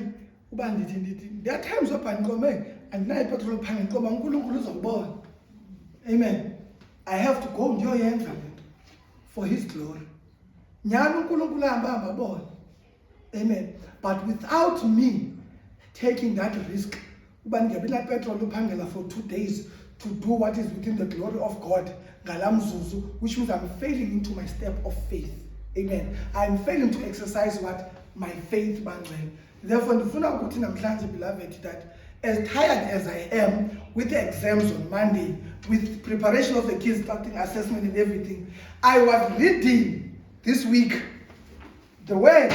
ubani ndithi. There are times ubani ngome andinayo petrol phanga ngoba uNkulunkulu uzobona. Amen. I have to go ndiyoyenza for his glory. Nyani uNkulunkulu ahamba abona. Amen. But without me taking that risk, ubani ngiyabina petrol uphangela for 2 days to do what is within the glory of God, ngalamzuzu, which means I'm failing into my step of faith. Amen. I'm failing to exercise what? My faith, bangcwele. Therefore, ndifuna ukuthi namhlanje, beloved, that as tired as I am with the exams on Monday, with preparation of the kids starting assessment and everything, I was reading this week the word,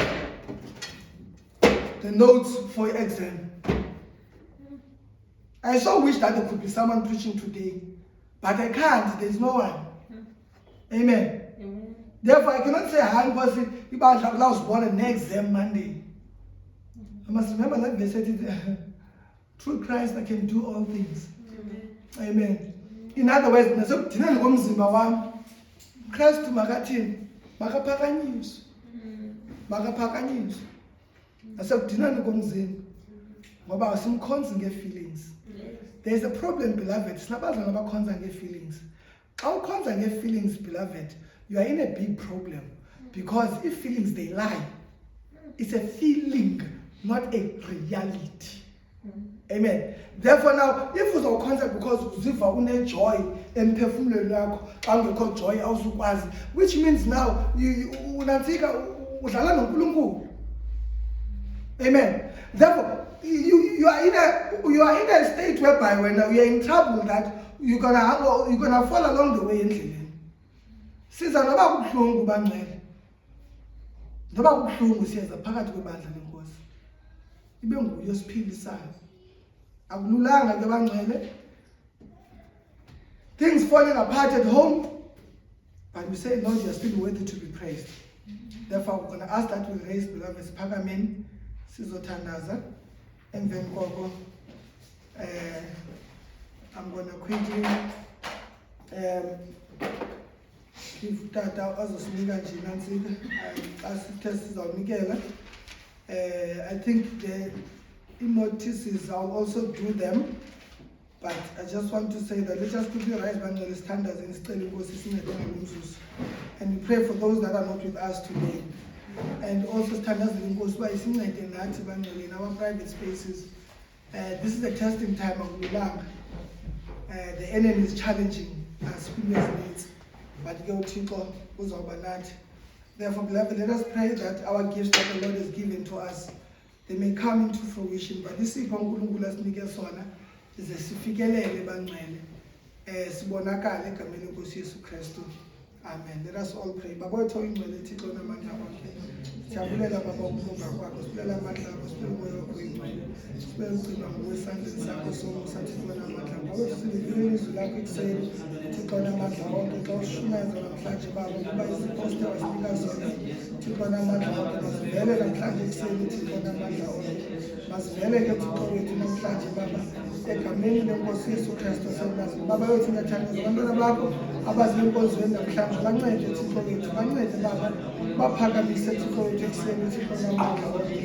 the notes for exam. I so wish that there could be someone preaching today, but I can't. There's no one. Amen. Therefore, I cannot say, "Hi, boss. You was born next exam Monday." I must remember that they said it. Through Christ, I can do all things. Amen. In other words, Christ makathini makaphakanyiswe makaphakanyiswe asakudinani komzimba ngoba asimkhonzi nge-feelings. There is a problem, beloved. Sinabazana abakhonza nge-feelings. Xa ukhonza nge-feelings, beloved, you are in a big problem because if feelings they lie, it's a feeling, not a reality. Amen. Therefore now, if uzokhonza because uziva une-joy emphefumulweni wakho, angekho joy awuzukwazi, which means now unantsika udlala noNkulunkulu. Amen. Therefore, you are in a state whereby when you are in trouble that you're gonna fall along the way endleleni. Siza noba kubuhlungu bangcwele. Noba kubuhlungu siyeza phakathi kwebandla lenkosi. Ibe nguye osiphilisayo. Akululanga ke bangcwele. Things falling apart at home, but we say, Lord, you are still worthy to be praised. Therefore, we're going to ask that we raise beloved Pagamin, Sizotanaza, and then Gogo. I'm going to quickly give Tata as a sneaker and as tests on Miguel. I think the notices, I'll also do them. But I just want to say that let us quickly rise by the standards in Stelling and we pray for those that are not with us today. And also standards in our private spaces. This is a testing time of Milang. The enemy is challenging us, needs, but go Tiko, Uzobanat. Therefore, beloved, let us pray that our gifts that the Lord has given to us, they may come into fruition. But this is is a sifikelele bangcwele sibonakala egameni lenkosi Yesu Kristu. Amen. Let us all pray. Babotho ingcwele Thixo namandla wonke. Siyabulela baba ukulunga kwakho. Sibulela amandla akho, sibulela umoya wakho ingcwele. Sibulela ugcina ngokwesandleni sakho somusa Thixo namandla. Babotho silivile ilizwi lakho ekuseni Thixo namandla wonke. Xa ushumayeza namhlanje baba kuba iziposte wasinika zona Thixo namandla wonke. Masivele namhlanje ekuseni Thixo namandla wonke. Masivele ke Thixo wethu namhlanje baba egameni lenkosi Yesu Kristu senazareth. Baba wethu ngiyathandaza abantwana bakho abazenkonzweni namhlanje bancede Thixo wethu, bancede baba baphakamise Thixo wethu ekuseni Thixo namandla wonke,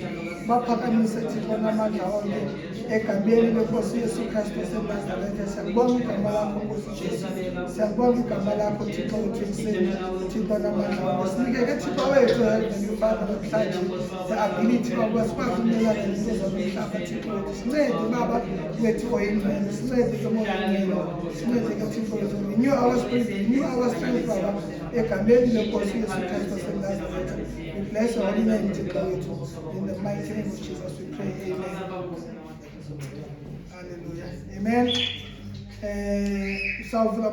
baphakamise Thixo namandla wonke egameni lenkosi Yesu Kristu senazareth. Siyakubonga igama lakho Nkosi Jesu, siyakubonga igama lakho Thixo wethu ekuseni Thixo namandla wonke. Sinike ke Thixo wethu Heavenly Father namhlanje the ability ukuba sikwazi ukumelana nezinto zomhlaba Thixo wethu. Sincede baba wethu oyingcwele, sincede ke moya wengcwele, sincede ke Thixo wethu. Renew our spirit, renew our strength baba egameni lenkosi Yesu Kristu senazareth. We bless your holy name Thixo wethu. In the mighty name of Jesus we pray. Amen. Hallelujah. Amen. So, if you